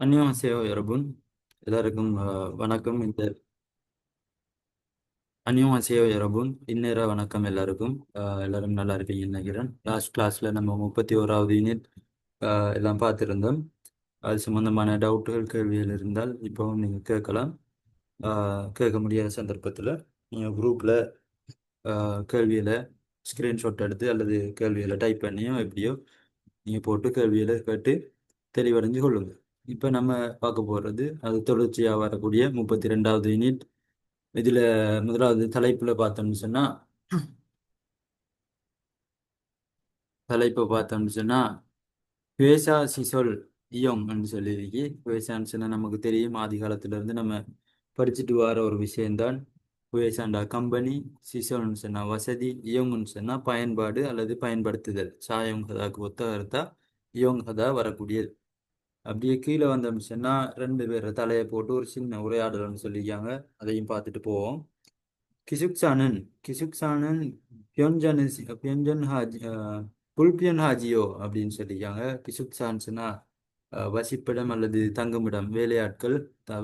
안녕하세요, 여러분. எல்லாருக்கும் வணக்கம். அன்னியோஹாசேயோ 여러분. இந்நேர வணக்கம் எல்லாருக்கும். எல்லாரும் நல்லா இருப்பீங்கன்னு நினைக்கிறேன். லாஸ்ட் கிளாஸ்ல நம்ம 31வது யூனிட் எல்லாம் பார்த்துருந்தோம். அது சம்பந்தமான டவுட்டுகள், கேள்விகள் இருந்தால் இப்போவும் நீங்கள் கேட்கலாம். கேட்க முடியாத சந்தர்ப்பத்தில் நீங்கள் குரூப்பில் கேள்விகளை ஸ்க்ரீன்ஷாட் எடுத்து அல்லது கேள்விகளை டைப் பண்ணியோ எப்படியோ நீங்கள் போட்டு கேள்விகளை கேட்டு தெளிவடைஞ்சு கொள்ளுங்க. இப்போ நம்ம பார்க்க போகிறது அது தொடர்ச்சியாக வரக்கூடிய 32வது யூனிட். இதில் முதலாவது தலைப்பை பார்த்தோம்னு சொன்னா குவேசா சிசோல் இயோங்னு சொல்லியிருக்கு. குவேசான்னு சொன்னா நமக்கு தெரியும், ஆதி காலத்துல இருந்து நம்ம படிச்சுட்டு வர ஒரு விஷயம்தான். குவேசாண்டா கம்பெனி, சிசோல்னு சொன்னா வசதி, இயோங்னு சொன்னா பயன்பாடு அல்லது பயன்படுத்துதல். சாயோங் ஹதாக்கு ஒத்த கருத்தா இயோங் ஹதா வரக்கூடியது. அப்படியே கீழே வந்தோம்னு சொன்னா ரெண்டு பேர் தலையை போட்டு ஒரு சின்ன உரையாடல்னு சொல்லியிருக்காங்க. அதையும் பார்த்துட்டு போவோம். கிசுக்சானன் கிசுக்சானன் பியோன்ஜன் பியோன்ஜன் ஹாஜி புல்பியன் ஹாஜியோ அப்படின்னு சொல்லியிருக்காங்க. கிசுக்சான்ஸ்னா வசிப்பிடம் அல்லது தங்குமிடம். வேலையாட்கள்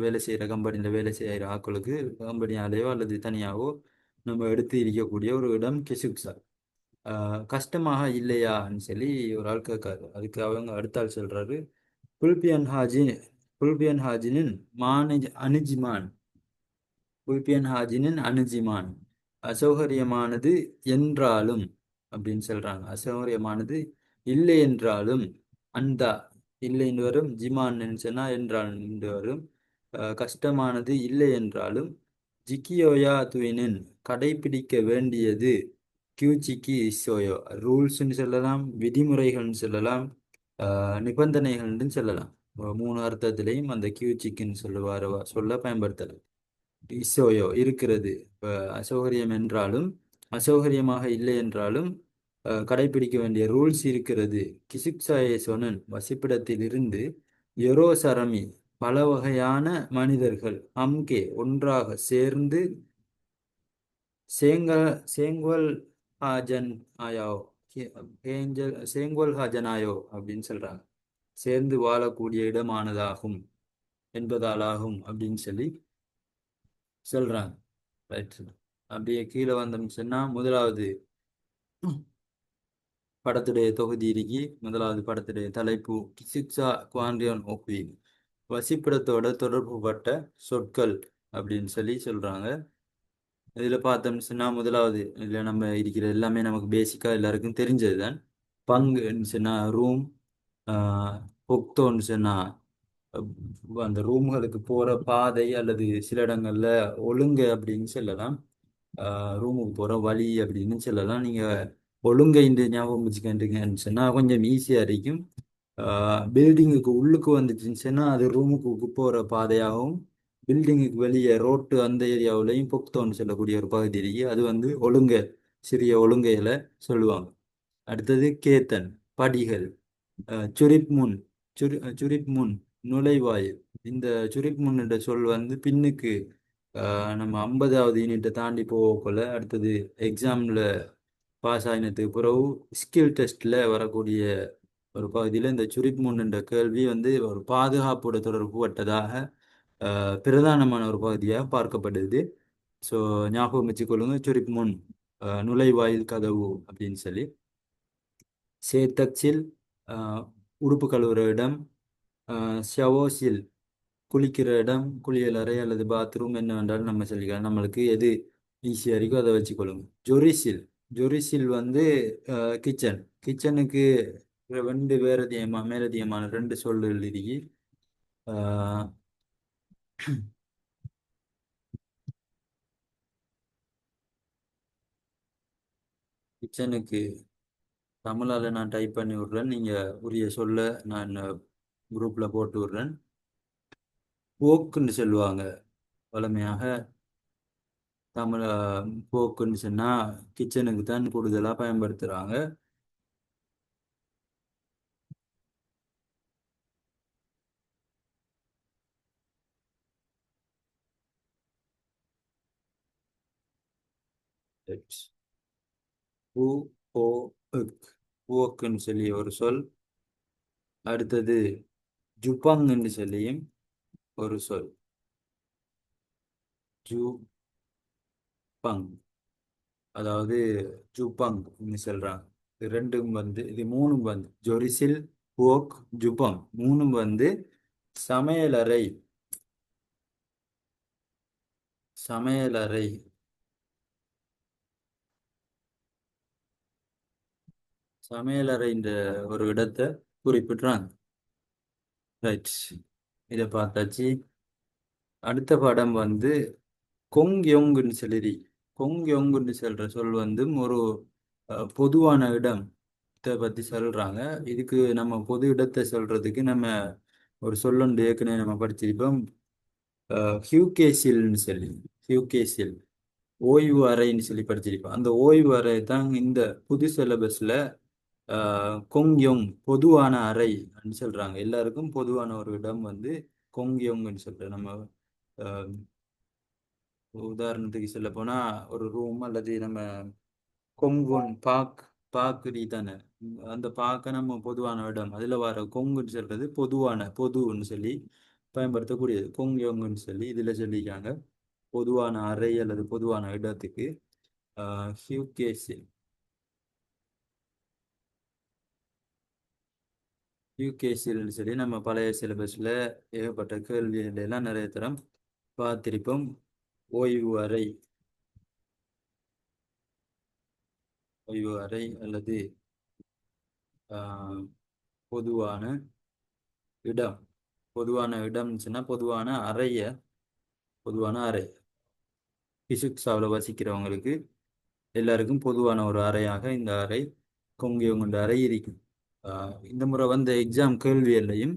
வேலை செய்கிற கம்பெனியில் வேலை செய்கிற ஆட்களுக்கு கம்பெனியாலேயோ அல்லது தனியாகவோ நம்ம எடுத்து இருக்கக்கூடிய ஒரு இடம் கிசுக்சா. கஷ்டமாக இல்லையான்னு சொல்லி ஒரு ஆள் கேட்காரு. அதுக்கு அவங்க அடுத்த ஆள் சொல்றாரு, புல்பியன் ஹாஜி புல்பியன் ஹாஜினின் மானஜ் அனுஜிமான் புல்பியன் ஹாஜினின் அனுஜிமான் அசௌகரியமானது என்றாலும் அப்படின்னு சொல்றாங்க. அசௌகரியமானது இல்லை என்றாலும் அந்த இல்லை என்று வரும், ஜிமான்னு சொன்னா என்றால் என்று வரும். கஷ்டமானது இல்லை என்றாலும் ஜிக்கியோயா துவினின் கடைபிடிக்க வேண்டியது கியூச்சிக்கி இசோயோ ரூல்ஸ்ன்னு சொல்லலாம், விதிமுறைகள்னு சொல்லலாம், நிபந்தனைகள்னு சொல்லலாம். மூணு அர்த்தத்திலையும் அந்த கியூச்சிக்குன்னு சொல்ல பயன்படுத்தலாம். இசோயோ இருக்கிறது. இப்ப அசௌகரியம் என்றாலும் அசௌகரியமாக இல்லை என்றாலும் கடைபிடிக்க வேண்டிய ரூல்ஸ் இருக்கிறது. கிசுக்சாயே சொனன் வசிப்பிடத்தில் இருந்து எரோசரமி பல வகையான மனிதர்கள் அம்கே ஒன்றாக சேர்ந்து சேங்க சேங்குவல் ஹாஜன் ஆயோ சேங்குவல் ஹாஜன் ஆயோ அப்படின்னு சொல்றாங்க. சேர்ந்து வாழக்கூடிய இடமானதாகும் என்பதாலாகும் அப்படின்னு சொல்லி சொல்றாங்க. ரைட். அப்படியே கீழே வந்தோம்னு சொன்னா முதலாவது படத்துடைய தொகுதி இருக்கி. முதலாவது படத்துடைய தலைப்பு கிசிக்ஸா குவான்டியான் ஓக்வி, வசிப்பிடத்தோட தொடர்புபட்ட சொற்கள் அப்படின்னு சொல்லி சொல்றாங்க. இதுல பார்த்தோம்னு சொன்னா முதலாவது இதுல நம்ம இருக்கிற எல்லாமே நமக்கு பேசிக்கா எல்லாருக்கும் தெரிஞ்சதுதான். பங்குன்னு சொன்னா ரூம், பொக்தோன்னு சொன்னா அந்த ரூம்களுக்கு போற பாதை அல்லது சில இடங்கள்ல ஒழுங்கு அப்படின்னு சொல்லலாம். ரூமுக்கு போற வழி அப்படின்னு சொல்லலாம். நீங்க ஒழுங்கை இந்த ஞாபகம் வச்சுக்கிட்டீங்கன்னு சொன்னா கொஞ்சம் ஈஸியா இருக்கும். பில்டிங்குக்கு உள்ளுக்கு வந்துச்சுன்னு சொன்னா அது ரூமுக்கு போற பாதையாகவும், பில்டிங்குக்கு வெளியே ரோட்டு அந்த ஏரியாவிலையும் பொக்தோன்னு சொல்லக்கூடிய ஒரு பகுதி இருக்கு. அது வந்து ஒழுங்கை, சிறிய ஒழுங்கையில சொல்லுவாங்க. அடுத்தது கேத்தன் படிகள், சுரிப் முன் சுரிப் முன் நுழைவாயில். இந்த சுரிப் முன் என்ற சொல் வந்து பின்னுக்கு நம்ம 50வது யூனிட்டை தாண்டி போகக்குள்ள அடுத்தது எக்ஸாம்ல பாஸ் ஆகினதுக்கு பிறகு ஸ்கில் டெஸ்ட்ல வரக்கூடிய ஒரு பகுதியில் இந்த சுரிப் முன் என்ற கேள்வி வந்து ஒரு பாதுகாப்போட தொடர்பு பட்டதாக பிரதானமான ஒரு பகுதியாக பார்க்கப்படுது. ஸோ ஞாபகம் வச்சுக்கொள்ளுங்க, சுரிப் முன் நுழைவாயில் கதவு அப்படின்னு சொல்லி. சேத்தக்சில் உடுப்பு கழுவுற இடம், ஷவோசில் குளிக்கிற இடம், குளியலறை அல்லது பாத்ரூம் என்ன வேண்டாலும் நம்ம சொல்லிக்கலாம். நம்மளுக்கு எது ஈஸியாக இருக்கோ அதை வச்சுக்கொள்ளுங்க. ஜொரிசில் ஜொரிசில் வந்து கிச்சன். கிச்சனுக்கு ரெண்டு மேலதிகமான ரெண்டு சொல்லுகள் இருக்கு. அஹ், கிச்சனுக்கு தமிழால நான் டைப் பண்ணி விடுறேன். நீங்கள் உரிய சொல்ல நான் குரூப்பில் போட்டு விடுறேன். போக்குன்னு சொல்லுவாங்க வழமையாக. தமிழ் போக்குன்னு சொன்னால் கிச்சனுக்கு தான் கூடுதலாக பயன்படுத்துகிறாங்க. பூ போ உக். பூக்குன்னு சொல்லி ஒரு சொல். அடுத்தது ஜுபங் என்று சொல்லியும் ஒரு சொல். ஜுபங், அதாவது ஜுபங் சொல்றாங்க. இது ரெண்டும் வந்து, இது மூணும் வந்து ஜொரிசில், புவோக், ஜுபங் மூணும் வந்து சமையலறை. சமையலறை, சமையலறைன்ற ஒரு இடத்தை குறிப்பிடுறாங்க. ரைட், இதை பார்த்தாச்சு. அடுத்த படம் வந்து கொங் யொங்குன்னு சொல்லி, கொங் யொங்குன்னு சொல்ற சொல் வந்து ஒரு பொதுவான இடம் பத்தி சொல்றாங்க. இதுக்கு நம்ம பொது இடத்தை சொல்றதுக்கு நம்ம ஒரு சொல்லொண்டு ஏற்கனவே நம்ம படிச்சிருப்போம். ஹியூகேசில்னு சொல்லி, ஹியூகேசில் ஓய்வு அறைன்னு சொல்லி படிச்சிருப்போம். அந்த ஓய்வு அறை தான் இந்த புது சிலபஸ்ல கொங்யோங் பொதுவான அறை அப்படின்னு சொல்றாங்க. எல்லாருக்கும் பொதுவான ஒரு இடம் வந்து கொங்யோங்னு சொல்றோம் நம்ம. அஹ், உதாரணத்துக்கு சொல்ல போனா ஒரு ரூம் அல்லது நம்ம கொங்கோன் பாக், பாக்குரி தானே. அந்த பாக்க நம்ம பொதுவான இடம், அதுல வர கொங்குன்னு சொல்றது பொதுவான, பொதுன்னு சொல்லி பயன்படுத்தக்கூடியது கொங்யோங்குன்னு சொல்லி இதுல சொல்லியிருக்காங்க. பொதுவான அறை அல்லது பொதுவான இடத்துக்கு ஹியூகேசில், யூகேசில்னு சொல்லி நம்ம பழைய சிலபஸ்ல ஏகப்பட்ட கேள்விகள் எல்லாம் நிறைய தரம் பார்த்திருப்போம். ஓய்வு அறை, ஓய்வு அறை அல்லது ஆஹ், பொதுவான இடம். பொதுவான இடம்னு சொன்னா பொதுவான அறைய, பொதுவான அறை பிசிக்ஸாவில் வசிக்கிறவங்களுக்கு எல்லாருக்கும் பொதுவான ஒரு அறையாக இந்த அறை, கொங்கியவங்க அறை இருக்கும். இந்த முறை வந்த எக்ஸாம் கேள்வியிலையும்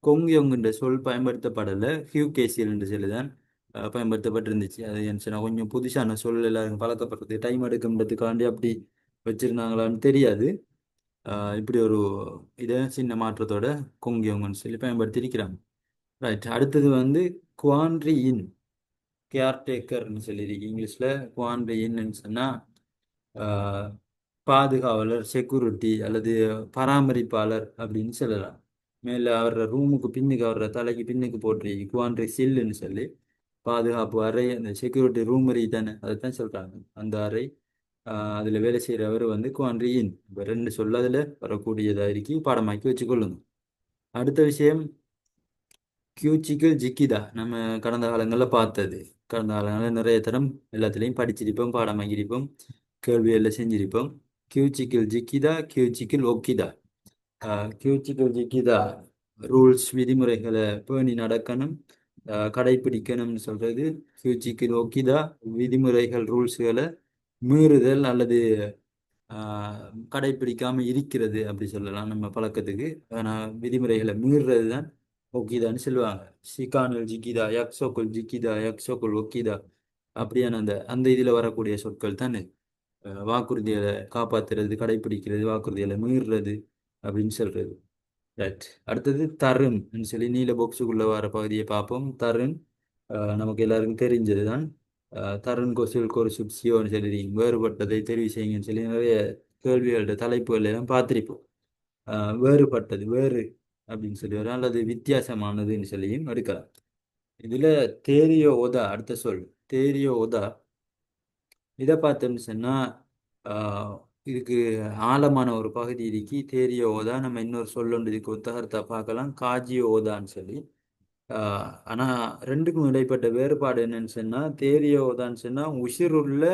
கொங்கியவங்க சொல் பயன்படுத்தப்படலை, ஹியூகேசியல் என்று சொல்லிதான் பயன்படுத்தப்பட்டிருந்துச்சு. அது என்ன சொன்னா கொஞ்சம் புதுசான சொல் எல்லாரும் பழக்கப்படுறது டைம் எடுக்கும்ன்றதுக்காண்டி அப்படி வச்சிருந்தாங்களான்னு தெரியாது. இப்படி ஒரு இதை சின்ன மாற்றத்தோட கொங்கியவங்கன்னு சொல்லி பயன்படுத்தி இருக்கிறாங்க. ரைட், அடுத்தது வந்து குவான்ட்ரி இன், கேர்டேக்கர்னு சொல்லியிருக்கு இங்கிலீஷில். குவான்ட்ரி இன்னு சொன்னால் பாதுகாவலர், செக்யூரிட்டி அல்லது பராமரிப்பாளர் அப்படின்னு சொல்லலாம். மேலே அவர ரூமுக்கு பின்னுக்கு, அவர தலைக்கு பின்னுக்கு போட்டிருக்கு குவான்ட்ரி சில்லுன்னு சொல்லி. பாதுகாப்பு அறை, அந்த செக்யூரிட்டி ரூம் அறை தானே, அதை தான் சொல்கிறாங்க அந்த அறை. அதில் வேலை செய்கிறவர் வந்து குவான்ட்ரி இன். இப்போ ரெண்டு சொல்ல அதில் வரக்கூடியதாக இருக்கு, பாடமாக்கி வச்சுக்கொள்ளுங்க. அடுத்த விஷயம் கியூச்சிக்கல் ஜிக்கிதா, நம்ம கடந்த காலங்களில் பார்த்தது. கடந்த காலங்களில் நிறைய தரம் எல்லாத்துலேயும் படிச்சிருப்போம், பாடமாக்கியிருப்போம், கேள்வி எல்லாம் செஞ்சிருப்போம். கியூச்சிக்கல் ஜிக்கிதா, கியூச்சிக்கல் ஒக்கிதா. கியூச்சிக்கல் ஜிக்கிதா ரூல்ஸ், விதிமுறைகளை பேணி நடக்கணும், கடைப்பிடிக்கணும்னு சொல்றது. கியூச்சிக்கல் ஒக்கிதா விதிமுறைகள், ரூல்ஸுகளை மீறுதல் அல்லது கடைப்பிடிக்காம இருக்கிறது அப்படி சொல்லலாம் நம்ம பழக்கத்துக்கு. ஆனால் விதிமுறைகளை மீறுறது தான் ஒக்கிதான்னு சொல்லுவாங்க. சிகானல் ஜிக்கிதா, யக்ஸோக்குள் ஜிக்கிதா, யக்ஸோக்குள் ஒக்கிதா, அப்படியான அந்த அந்த இதில் வரக்கூடிய சொற்கள் தானே. வாக்குறுதிகளை காப்பாத்துறது, கடைப்பிடிக்கிறது, வாக்குறுதிகளை மீறுறது அப்படின்னு சொல்றது. ரைட், அடுத்தது தருண் சொல்லி நீல பாக்ஸுக்குள்ள வர பகுதியை பார்ப்போம். தருண் நமக்கு எல்லாருக்கும் தெரிஞ்சது தான். தருண் கொசுல் கொரிசுப் சியோன்னு சொல்லி வேறுபட்டதை தெரிவு செய்யுங்கன்னு சொல்லி நிறைய கேள்விகளோட தலைப்புகள் எல்லாம் பார்த்திருப்போம். வேறுபட்டது, வேறு அப்படின்னு சொல்லி வரும், அல்லது வித்தியாசமானதுன்னு சொல்லியும் எடுக்கலாம். இதுல தேரியோ ஓதா அடுத்த சொல், தேரியோ ஓதா. இதை பார்த்தோம்னு சொன்னா இதுக்கு ஆழமான ஒரு பகுதி இருக்கு. தேரியோ ஓதா நம்ம இன்னொரு சொல்லொன்று இதுக்கு உத்தகரத்தை பார்க்கலாம், காஜியோ ஓதான்னு சொல்லி. ஆனா ரெண்டுக்கும் இடைப்பட்ட வேறுபாடு என்னன்னு சொன்னா, தேரியோ ஓதான்னு சொன்னா உசிருள்ள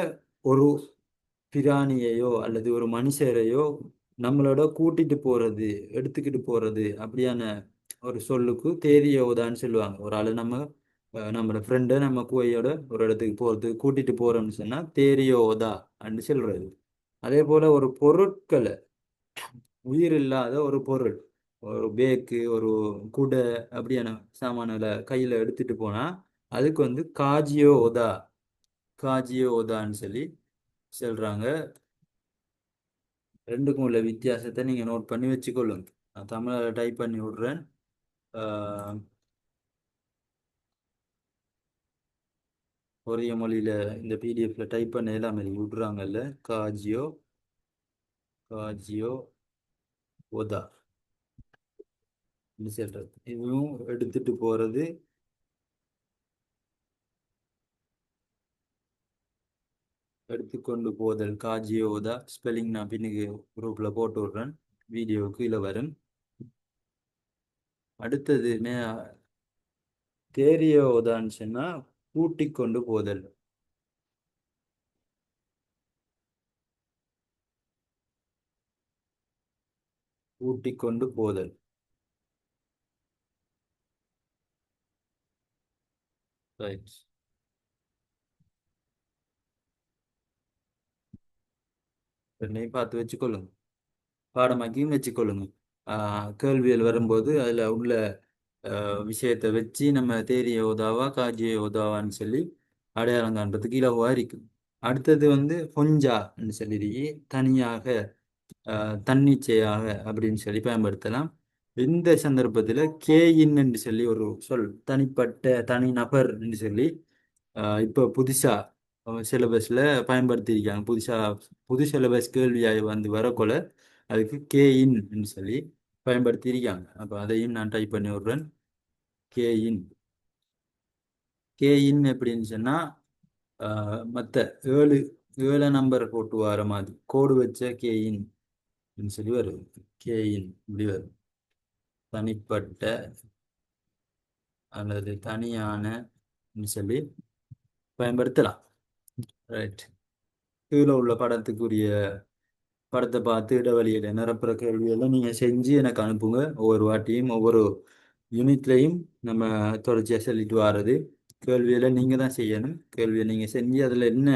ஒரு பிராணியையோ அல்லது ஒரு மனுஷரையோ நம்மளோட கூட்டிட்டு போறது, எடுத்துக்கிட்டு போறது அப்படியான ஒரு சொல்லுக்கு தேரியோதான்னு சொல்லுவாங்க. ஒரு ஆளு நம்ம நம்மளோட ஃப்ரெண்டை நம்ம கூவையோட ஒரு இடத்துக்கு போறது, கூட்டிட்டு போறோம்னு சொன்னா தேரியோதா அப்படின்னு சொல்றது. அதே போல ஒரு பொருட்களை, உயிர் இல்லாத ஒரு பொருள், ஒரு பேக்கு, ஒரு குடை அப்படியான சாமான்களை கையில எடுத்துட்டு போனா அதுக்கு வந்து காஜியோ ஓதா, காஜியோ ஓதான்னு சொல்லி சொல்றாங்க. ரெண்டுக்கும் உள்ள வித்தியாசத்தை நீங்க நோட் பண்ணி வச்சுக்கொள்ளுங்க. நான் தமிழில் டைப் பண்ணி விடுறேன். ஆஹ் கொரிய மொழியில இந்த பிடிஎஃப்ல டைப் பண்ண எல்லாமே விடுறாங்கல்ல. காஜியோ, காஜியோ ஓதா. சொல்றது இதுவும் எடுத்துட்டு போறது. எடுத்துக்கொண்டு போதல் காஜியோதா ஸ்பெல்லிங் நான் பின்னுக்கு குரூப்ல போட்டு விடுறேன். வீடியோ கீழே வரும். அடுத்தது தேரியோதான்னு சொன்னா கூட்டிக் கொண்டு போதல். கூட்டிக் கொண்டு போதல். ரைட். ரெண்டையும் பார்த்து வச்சுக்கொள்ளுங்க, பாடமாக்கியும் வச்சுக்கொள்ளுங்க. கேள்விகள் வரும்போது அதுல உள்ள விஷயத்தை வச்சு நம்ம தேரிய யோதாவா காஜிய யோதாவான்னு சொல்லி அடையாளம் காண்றதுக்கு இலவா இருக்கும். அடுத்தது கொஞ்சான்னு சொல்லி தனியாக, தன்னிச்சையாக அப்படின்னு சொல்லி பயன்படுத்தலாம். இந்த சந்தர்ப்பத்தில் கேயின் என்று சொல்லி ஒரு சொல், தனிப்பட்ட தனி நபர் என்று சொல்லி இப்போ புதுசா சிலபஸ்ல பயன்படுத்தியிருக்காங்க. புது சிலபஸ் கேள்வியாய் வரக்கொள்ள அதுக்கு கேயின் என்று சொல்லி பயன்படுத்தியிருக்காங்க. அப்போ அதையும் நான் டைப் பண்ணி விடுறேன். கேயின். கேயின் எப்படின்னு சொன்னா மற்ற ஏழு ஏழு நம்பர் போட்டு வர மாதிரி கோடு வச்ச கேயின் சொல்லி வரும். கேயின் இப்படி வரும். தனிப்பட்ட அல்லது தனியான சொல்லி பயன்படுத்தலாம். ரைட். கீழே உள்ள படத்தை பார்த்து இடைவெளியில நிரப்புற கேள்வியெல்லாம் நீங்க செஞ்சு எனக்கு அனுப்புங்க. ஒவ்வொரு வாட்டியும் ஒவ்வொரு யூனிட்லையும் நம்ம தொடர்ச்சியாக சொல்லிட்டு வர்றது. கேள்வியில நீங்க தான் செய்யணும். கேள்வியை நீங்க செஞ்சு அதுல என்ன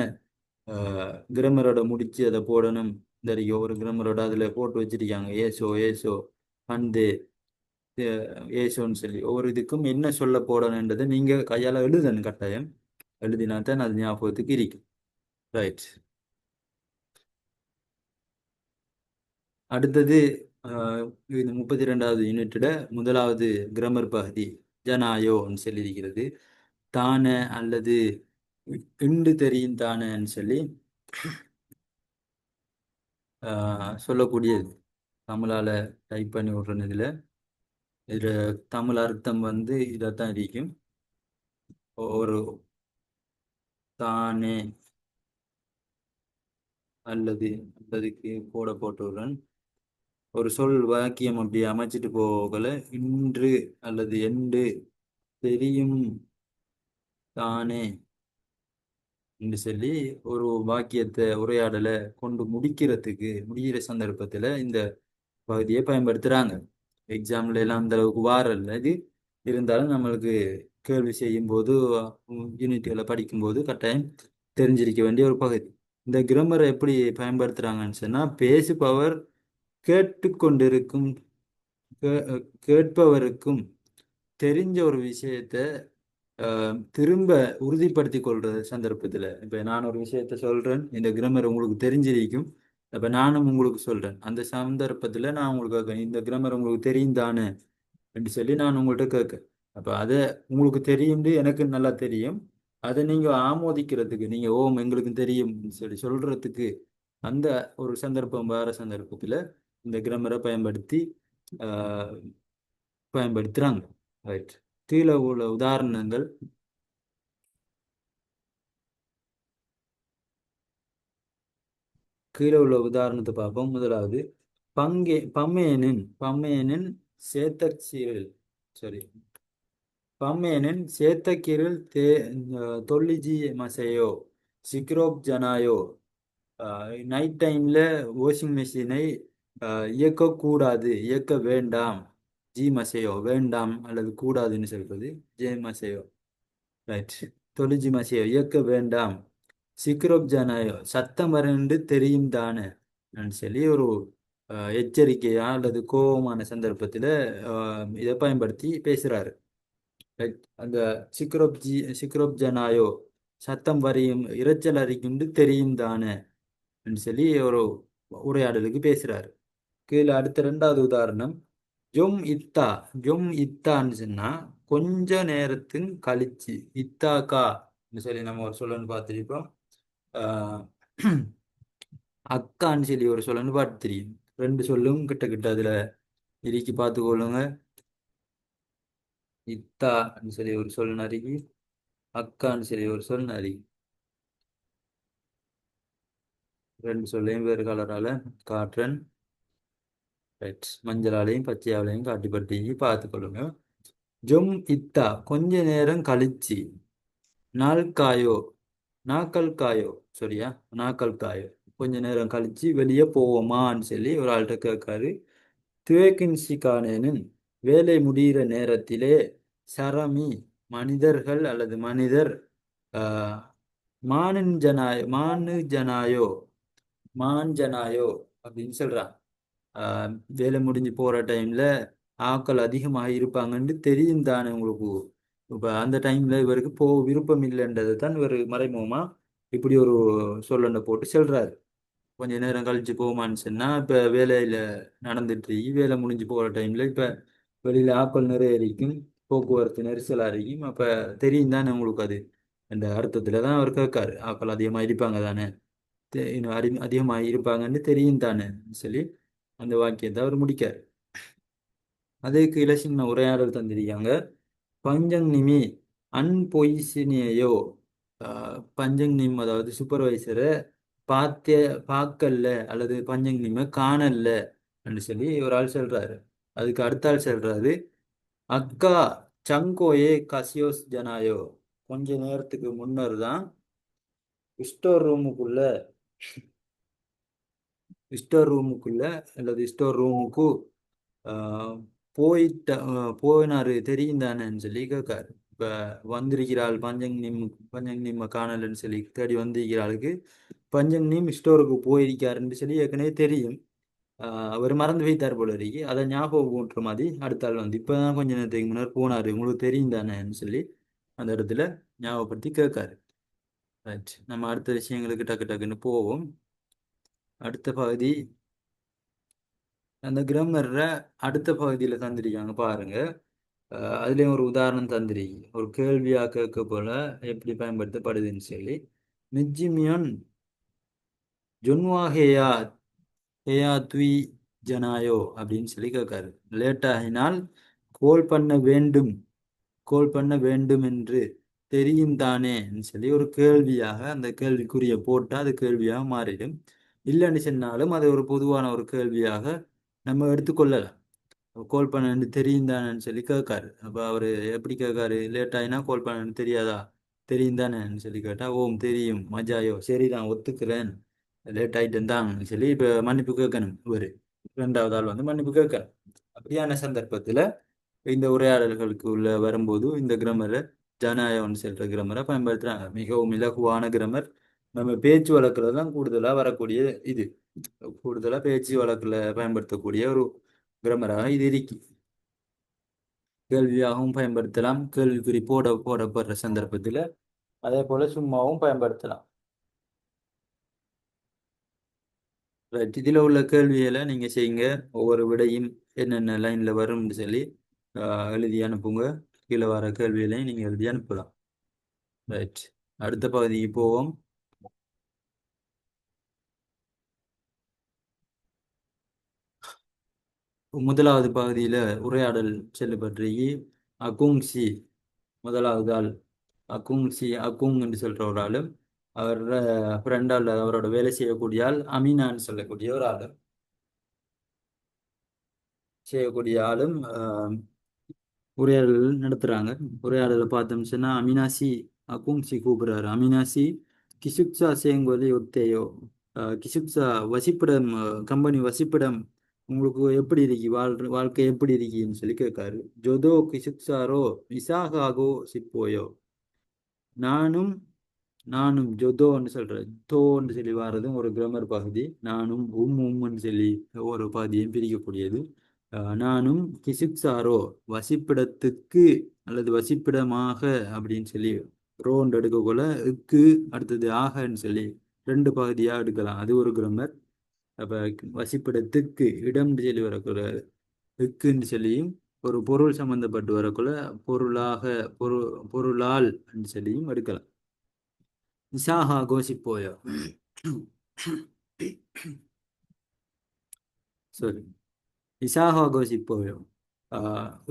கிராமரோட முடிச்சு அதை போடணும். இந்த ஒவ்வொரு கிராமரோட அதுல போட்டு வச்சிருக்காங்க. ஏசோ ஏசோ அந்த ஏசோன்னு சொல்லி ஒவ்வொரு இதுக்கும் என்ன சொல்ல போடணுன்றதை நீங்க கையால எழுதணும். கட்டாயம் எழுதினா தான் அது ஞாபகத்துக்கு இருக்கும். ரைட். அடுத்தது இது 32வது யூனிட்டோட முதலாவது கிராமர் பகுதி ஜனாயோன்னு சொல்லியிருக்கிறது. தான அல்லது இண்டு தெரியும் தானேன்னு சொல்லி சொல்லக்கூடியது. தமிழால டைப் பண்ணி விடுறேன். இதுல தமிழ் அர்த்தம் இதைத்தான் இருக்கும். ஒரு தானே அல்லது அல்லதுக்கு போட்டு விடுறேன். ஒரு சொல் வாக்கியம் அப்படி அமைச்சிட்டு போகல இன்று அல்லது எண்டு தெரியும் தானே என்று சொல்லி ஒரு வாக்கியத்தை உரையாடலை கொண்டு முடிக்கிற சந்தர்ப்பத்துல இந்த பகுதியை பயன்படுத்துறாங்க. எக்ஸாம்ல எல்லாம் அந்த அளவுக்கு வாரல்ல இது. இருந்தாலும் நம்மளுக்கு கேள்வி செய்யும் போது யூனிட்களை படிக்கும்போது கட்டாயம் தெரிஞ்சிருக்க வேண்டிய ஒரு பகுதி. இந்த கிராமரை எப்படி பயன்படுத்துறாங்கன்னு சொன்னா பேசுபவர் கேட்டுக்கொண்டிருக்கும் கேட்பவருக்கும் தெரிஞ்ச ஒரு விஷயத்த திரும்ப உறுதிப்படுத்தி கொள்ற சந்தர்ப்பத்துல இப்ப நான் ஒரு விஷயத்த சொல்றேன், இந்த கிராமர் உங்களுக்கு தெரிஞ்சிருக்கும். அப்ப நானும் உங்களுக்கு சொல்றேன். அந்த சந்தர்ப்பத்துல நான் உங்களுக்கு கேட்கறேன், இந்த கிராமர் உங்களுக்கு தெரியும் தானே என்று சொல்லி நான் உங்கள்கிட்ட கேட்க. அப்ப அதை உங்களுக்கு தெரியும், எனக்கு நல்லா தெரியும். அதை நீங்க ஆமோதிக்கிறதுக்கு நீங்க ஓம் எங்களுக்கு தெரியும் சொல்லி சொல்றதுக்கு அந்த ஒரு சந்தர்ப்பம் வேற சந்தர்ப்பத்துல இந்த கிராமரை ஆஹ் பயன்படுத்துறாங்க. ரைட். கீழே உள்ள உதாரணங்கள். கீழே உள்ள உதாரணத்தை பார்ப்போம். முதலாவது பம்மேனின் சேத்தச்சீரில் சரி பம்மேனின் சேத்தக்கீரில் தொல்லிஜி மசையோ சிக்ரோப் ஜனாயோ. நைட் டைம்ல வாஷிங் மெஷினை இயக்க வேண்டாம். ஜி மசையோ வேண்டாம் அல்லது கூடாதுன்னு சொல்றது ஜே மசையோ. ரைட். தொழிஜி மசையோ இயக்க வேண்டாம். சிக்ரோப் ஜனாயோ சத்தம் வரண்டு தெரியும் தானே சொல்லி ஒரு எச்சரிக்கையா அல்லது கோபமான சந்தர்ப்பத்தில் இதை பயன்படுத்தி பேசுறாரு. ரைட். அந்த சிக்ரோப் ஜனாயோ சத்தம் வரையும் இரைச்சல் அறிக்குண்டு தெரியும் தானே சொல்லி ஒரு உரையாடலுக்கு பேசுறாரு. கீழே அடுத்த ரெண்டாவது உதாரணம் ஜொம் இத்தான்னு சொன்னா கொஞ்ச நேரத்தின் கழிச்சு இத்தாக்கா சொல்லி நம்ம ஒரு சொல்லன்னு பார்த்திருப்போம். ஆஹ் அக்கான்னு சொல்லி ஒரு சொல்லன்னு பார்த்து தெரியும். ரெண்டு சொல்லும் கிட்ட கிட்ட அதுல இறுக்கி பார்த்துக்கொள்ளுங்க. இத்தான்னு சொல்லி ஒரு சொல் நறுக்கி, அக்கான்னு சொல்லி ஒரு சொல் நறுக்கி. ரெண்டு சொல்லையும் வேறு கலரால காட்டுறேன். ரைட், மஞ்சளாலையும் பச்சையாலையும் காட்டிப்பட்டி பார்த்து கொள்ளுங்க. ஜொம் இத்தா கொஞ்ச நேரம் கழிச்சு, நாள் காயோ நாக்கள் காயோ, சரியா, நாக்கள் காயோ கொஞ்ச நேரம் கழிச்சு வெளியே போவோமான்னு சொல்லி ஒரு ஆள்கிட்ட கேட்காரு. துவேகின்சிகானேனும் வேலை முடிகிற நேரத்திலே சரமி மனிதர்கள் அல்லது மனிதர் ஆஹ், மானுஜனாயோ மான்ஜனாயோ அப்படின்னு சொல்றான். ஆஹ், வேலை முடிஞ்சு போற டைம்ல ஆட்கள் அதிகமாக இருப்பாங்கன்னு தெரியும் தானே உங்களுக்கு. இப்ப அந்த டைம்ல இவருக்கு விருப்பம் இல்லைன்றதை தான் இவர் மறைமுகமா இப்படி ஒரு சொல்லண்டை போட்டு சொல்றாரு. கொஞ்ச நேரம் கழிச்சு போமான்னு சொன்னா இப்ப வேலையில நடந்துட்டு இருக்கு, வேலை முடிஞ்சு போற டைம்ல இப்ப வெளியில ஆட்கள் நிறைய இருக்கும், போக்குவரத்து நெரிசலா இருக்கும். அப்ப தெரியும் தானே உங்களுக்கு அது. அந்த அர்த்தத்துல தான் அவர் கேட்காரு, ஆட்கள் அதிகமா இருப்பாங்க தானே, இன்னும் அதிகமா இருப்பாங்கன்னு தெரியும் தானே சொல்லி அந்த வாக்கியத்தை அவர் முடிக்கார். அதுக்கு இலட்சின உரையாடல் தந்திருக்காங்க. பஞ்சங் நிமி அன்பொய்சினியோ, பஞ்சங் நிம் அதாவது சூப்பர்வைசரை பார்த்தே பார்க்கல அல்லது பஞ்சங் நிம்ம காணல அப்படின்னு சொல்லி ஒரு ஆள் சொல்றாரு. அதுக்கு அடுத்த ஆள் சொல்றாரு, அக்கா சங்கோயே கசியோஸ் ஜனாயோ, கொஞ்ச நேரத்துக்கு முன்னர் தான் ஸ்டோர் ரூமுக்குள்ள ஸ்டோர் ரூமுக்குள்ள அல்லது ஸ்டோர் ரூமுக்கு ஆஹ், போயினாரு தெரியும் தானேன்னு சொல்லி கேட்காரு. இப்ப வந்திருக்கிறாள் பஞ்சங் நிம்ம காணலன்னு சொல்லி தேடி வந்திருக்கிறாளுக்கு பஞ்சங் நிம் ஸ்டோருக்கு போயிருக்காருன்னு சொல்லி ஏற்கனவே தெரியும். அவர் மறந்து வைத்தார் போல இருக்கு, அதை ஞாபகம் ஊட்டுற மாதிரி அடுத்த ஆள் வந்து இப்பதான் கொஞ்ச நேரத்துக்கு முன்னர் போனாரு உங்களுக்கு தெரியும் தானேன்னு சொல்லி அந்த இடத்துல ஞாபகப்படுத்தி கேட்காரு. ரைட், நம்ம அடுத்த விஷயங்களுக்கு டக்கு டக்குன்னு போவோம். அடுத்த பகுதி அந்த கிராமர்ல அடுத்த பகுதியில தந்திருக்காங்க பாருங்க. அதுலயும் ஒரு உதாரணம் தந்திருக்கு, ஒரு கேள்வியா கேட்க போல எப்படி பயன்படுத்தப்படுதுன்னு சொல்லி. நிஜ்ஜிமியன் ஜொன்வாஹேயா ஹேயா துவி ஜனாயோ அப்படின்னு சொல்லி கேட்காரு. லேட் ஆகினால் கோல் பண்ண வேண்டும் கோல் பண்ண வேண்டும் என்று தெரியும் தானேன்னு சொல்லி ஒரு கேள்வியாக அந்த கேள்விக்குரிய போட்டா அது கேள்வியாக மாறிடும். இல்லைன்னு சொன்னாலும் அது ஒரு பொதுவான ஒரு கேள்வியாக நம்ம எடுத்துக்கொள்ளலாம். கால் பண்ணு தெரியும் தானேன்னு சொல்லி கேட்காரு. அப்போ அவரு எப்படி கேட்காரு, லேட் ஆயினா கால் பண்ணு தெரியாதா, தெரியும் தானேன்னு சொல்லி கேட்டா, ஓம் தெரியும் மஜாயோ, சரிதான் ஒத்துக்கிறேன், லேட் ஆயிட்டேன் தான்னு சொல்லி இப்ப மன்னிப்பு கேட்கணும் இவரு. ரெண்டாவது ஆள் வந்து மன்னிப்பு கேட்கணும். அப்படியான சந்தர்ப்பத்துல இந்த உரையாடல்களுக்கு உள்ள வரும்போது இந்த கிராமரை ஜனநாயகம்னு சொல்ற கிராமரை பயன்படுத்துறாங்க. மிகவும் இலகுவான கிராமர். நம்ம பேச்சு வழக்குல தான் கூடுதலா வரக்கூடிய இது, கூடுதலா பேச்சு வழக்குல பயன்படுத்தக்கூடிய ஒரு கிராமராக இது இருக்கு. கேள்வியாகவும் பயன்படுத்தலாம், கேள்விக்குறி போடப்படுற சந்தர்ப்பத்தில் அதே போல சும்மாவும் பயன்படுத்தலாம். ரைட், இதில் உள்ள கேள்விகளை நீங்கள் செய்யுங்க. ஒவ்வொரு விடையும் என்னென்ன லைனில் வரும்னு சொல்லி எழுதி அனுப்புங்க. கீழே வர கேள்விகளையும் நீங்கள் எழுதி அனுப்பலாம். ரைட், அடுத்த பகுதிக்கு போவோம். முதலாவது பகுதியில் உரையாடல் செல்லப்பற்றி அகுங்சி, முதலாவது ஆள் அக்குங் என்று சொல்ற ஒரு ஆளு, அவர் ஃப்ரெண்டால் அவரோட வேலை செய்யக்கூடிய ஆள் அமீனான்னு சொல்லக்கூடிய ஒரு ஆளு, செய்யக்கூடிய ஆளும் உரையாடல் நடத்துறாங்க. உரையாடலை பார்த்தோம்னு சொன்னா அமினாசி அக்குங்சி கூப்பிடுறாரு. அமினாசி கிசுக்சா சேங்கொலி ஒத்தேயோ, கிசுக்சா வசிப்பிடம், கம்பெனி வசிப்பிடம் உங்களுக்கு எப்படி இருக்கு, வாழ்க்கை எப்படி இருக்குன்னு சொல்லி கேட்காரு. ஜொதோ கிசுக்சாரோ விசாகாகோ சிப்போயோ, நானும் நானும் ஜொதோன்னு சொல்றேன், தோன்னு சொல்லி வர்றதும் ஒரு கிராமர் பகுதி. நானும் உம்முன்னு சொல்லி ஒரு பகுதியும் பிரிக்கக்கூடியது. நானும் கிசுக்சாரோ வசிப்பிடத்துக்கு அல்லது வசிப்பிடமாக அப்படின்னு சொல்லி ரோண்டு எடுக்கக்குள்ள இக்கு அடுத்தது ஆகன்னு சொல்லி ரெண்டு பகுதியா எடுக்கலாம், அது ஒரு கிராமர். அப்ப வசிப்பிடத்துக்கு இடம்னு சொல்லி வரக்குள்ள இக்குன்னு சொல்லியும், ஒரு பொருள் சம்பந்தப்பட்டு வரக்குள்ள பொருளாக பொருளால் சொல்லியும் எடுக்கலாம். இசாஹா கோசிப்போயோ, சரி, இசாஹா கோசிப்போயோ,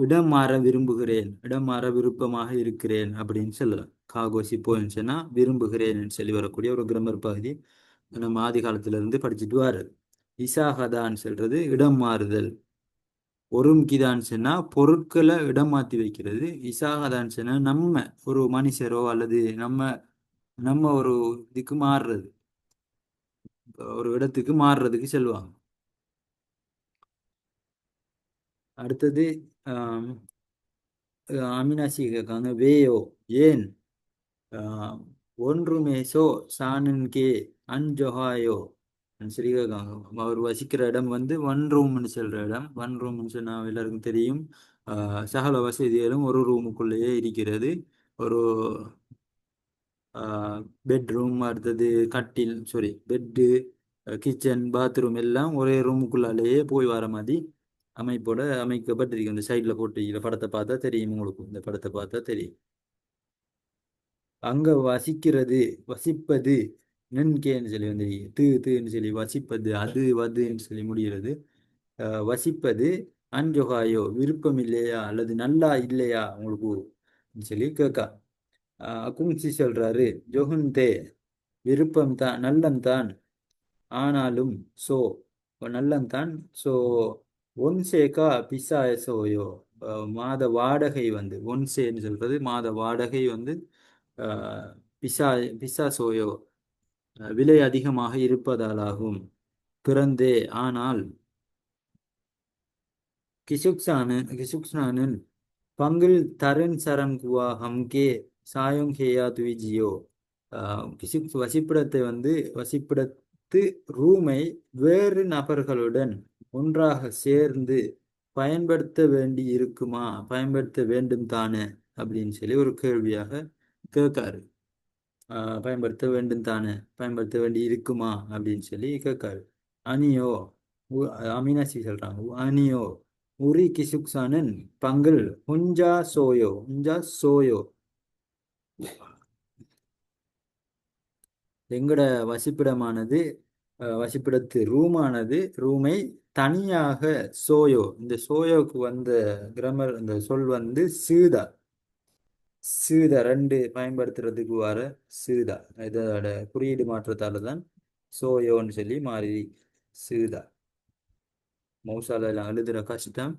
இடம் மாற விரும்புகிறேன், இடம் மாற விருப்பமாக இருக்கிறேன் அப்படின்னு சொல்லலாம். காகோசி போயிடுச்சுன்னா விரும்புகிறேன்னு சொல்லி வரக்கூடிய ஒரு கிராமர் பகுதி நம்ம ஆதி காலத்துல இருந்து படிச்சுட்டு வர்றது. இசாகதான்னு சொல்றது இடம் மாறுதல். ஒரும்கிதான் சொன்னா பொருட்களை இடம் மாத்தி வைக்கிறது. இசாகதான் சொன்னா நம்ம ஒரு மனுஷரோ அல்லது நம்ம நம்ம ஒரு இதுக்கு மாறுறது, ஒரு இடத்துக்கு மாறுறதுக்கு செல்வாங்க. அடுத்தது ஆம், அமினாசி கேட்காங்க வேயோ ஏன் ஆஹ், ஒன்றுமே சோ சானன் கே அன்ஜொஹாயோ சரி கேட்காங்க. அவர் வசிக்கிற இடம் வந்து ஒன் ரூம்னு சொல்ற இடம். ஒன் ரூம்னு சொன்னா எல்லாருக்கும் தெரியும். சகல வசதிகளும் ஒரு ரூமுக்குள்ளேயே இருக்கிறது. ஒரு பெட்ரூம், அடுத்தது கட்டில், சாரி பெட்டு, கிச்சன், பாத்ரூம் எல்லாம் ஒரே ரூமுக்குள்ளாலேயே போய் வர மாதிரி அமைப்போட அமைக்கப்பட்டிருக்கு. இந்த சைடில் போட்டு இந்த படத்தை பார்த்தா தெரியும், உங்களுக்கு இந்த படத்தை பார்த்தா தெரியும். அங்க வசிக்கிறது, வசிப்பது நென்கேன்னு சொல்லி வந்து தூன்னு சொல்லி வசிப்பது, அது வதுன்னு சொல்லி முடிகிறது. வசிப்பது அன்ஜொகாயோ விருப்பம் இல்லையா அல்லது நல்லா இல்லையா உங்களுக்கு சொல்லி கேட்கா. அகுங்சி சொல்றாரு ஜொகுந்தே விருப்பம்தான் நல்லம்தான், ஆனாலும் சோ நல்லம்தான் சோ ஒன்சேக்கா பிசாயசோயோ மாத வாடகை வந்து ஒன்சேன்னு சொல்றது மாத வாடகை வந்து அஹ், பிசா பிசாசோயோ விலை அதிகமாக இருப்பதாலாகும். பிறந்தே ஆனால் கிசுக்சானின் பங்கில் தரன் சரண் குவா ஹம்கே சாயோங் ஹேயா துவிஜியோ. வசிப்பிடத்தை வந்து வசிப்பிடத்து ரூமை வேறு நபர்களுடன் ஒன்றாக சேர்ந்து பயன்படுத்த வேண்டி இருக்குமா, பயன்படுத்த வேண்டும் தானே அப்படின்னு சொல்லி ஒரு கேள்வியாக கேட்காரு. பயன்படுத்த வேண்டும் தானே, பயன்படுத்த வேண்டி இருக்குமா அப்படின்னு சொல்லி கேட்காரு. அனியோ அமினாசி சொல்றாங்க அனியோ உரி கிசுக்சானன் பங்கில் ஹுஞ்சா சோயோ எங்கட வசிப்பிடமானது வசிப்பிடத்து ரூமானது ரூமை தனியாக சோயோ, இந்த சோயோக்கு வந்த கிராமர் இந்த சொல் வந்து சீதா. சீதா ரெண்டு பயன்படுத்துறதுக்கு வர சீதா இதோட குறியீடு மாற்றத்தால தான் சோயோன்னு சொல்லி மாறி சீதா. மௌசால எல்லாம் எழுதுற கஷ்டம்,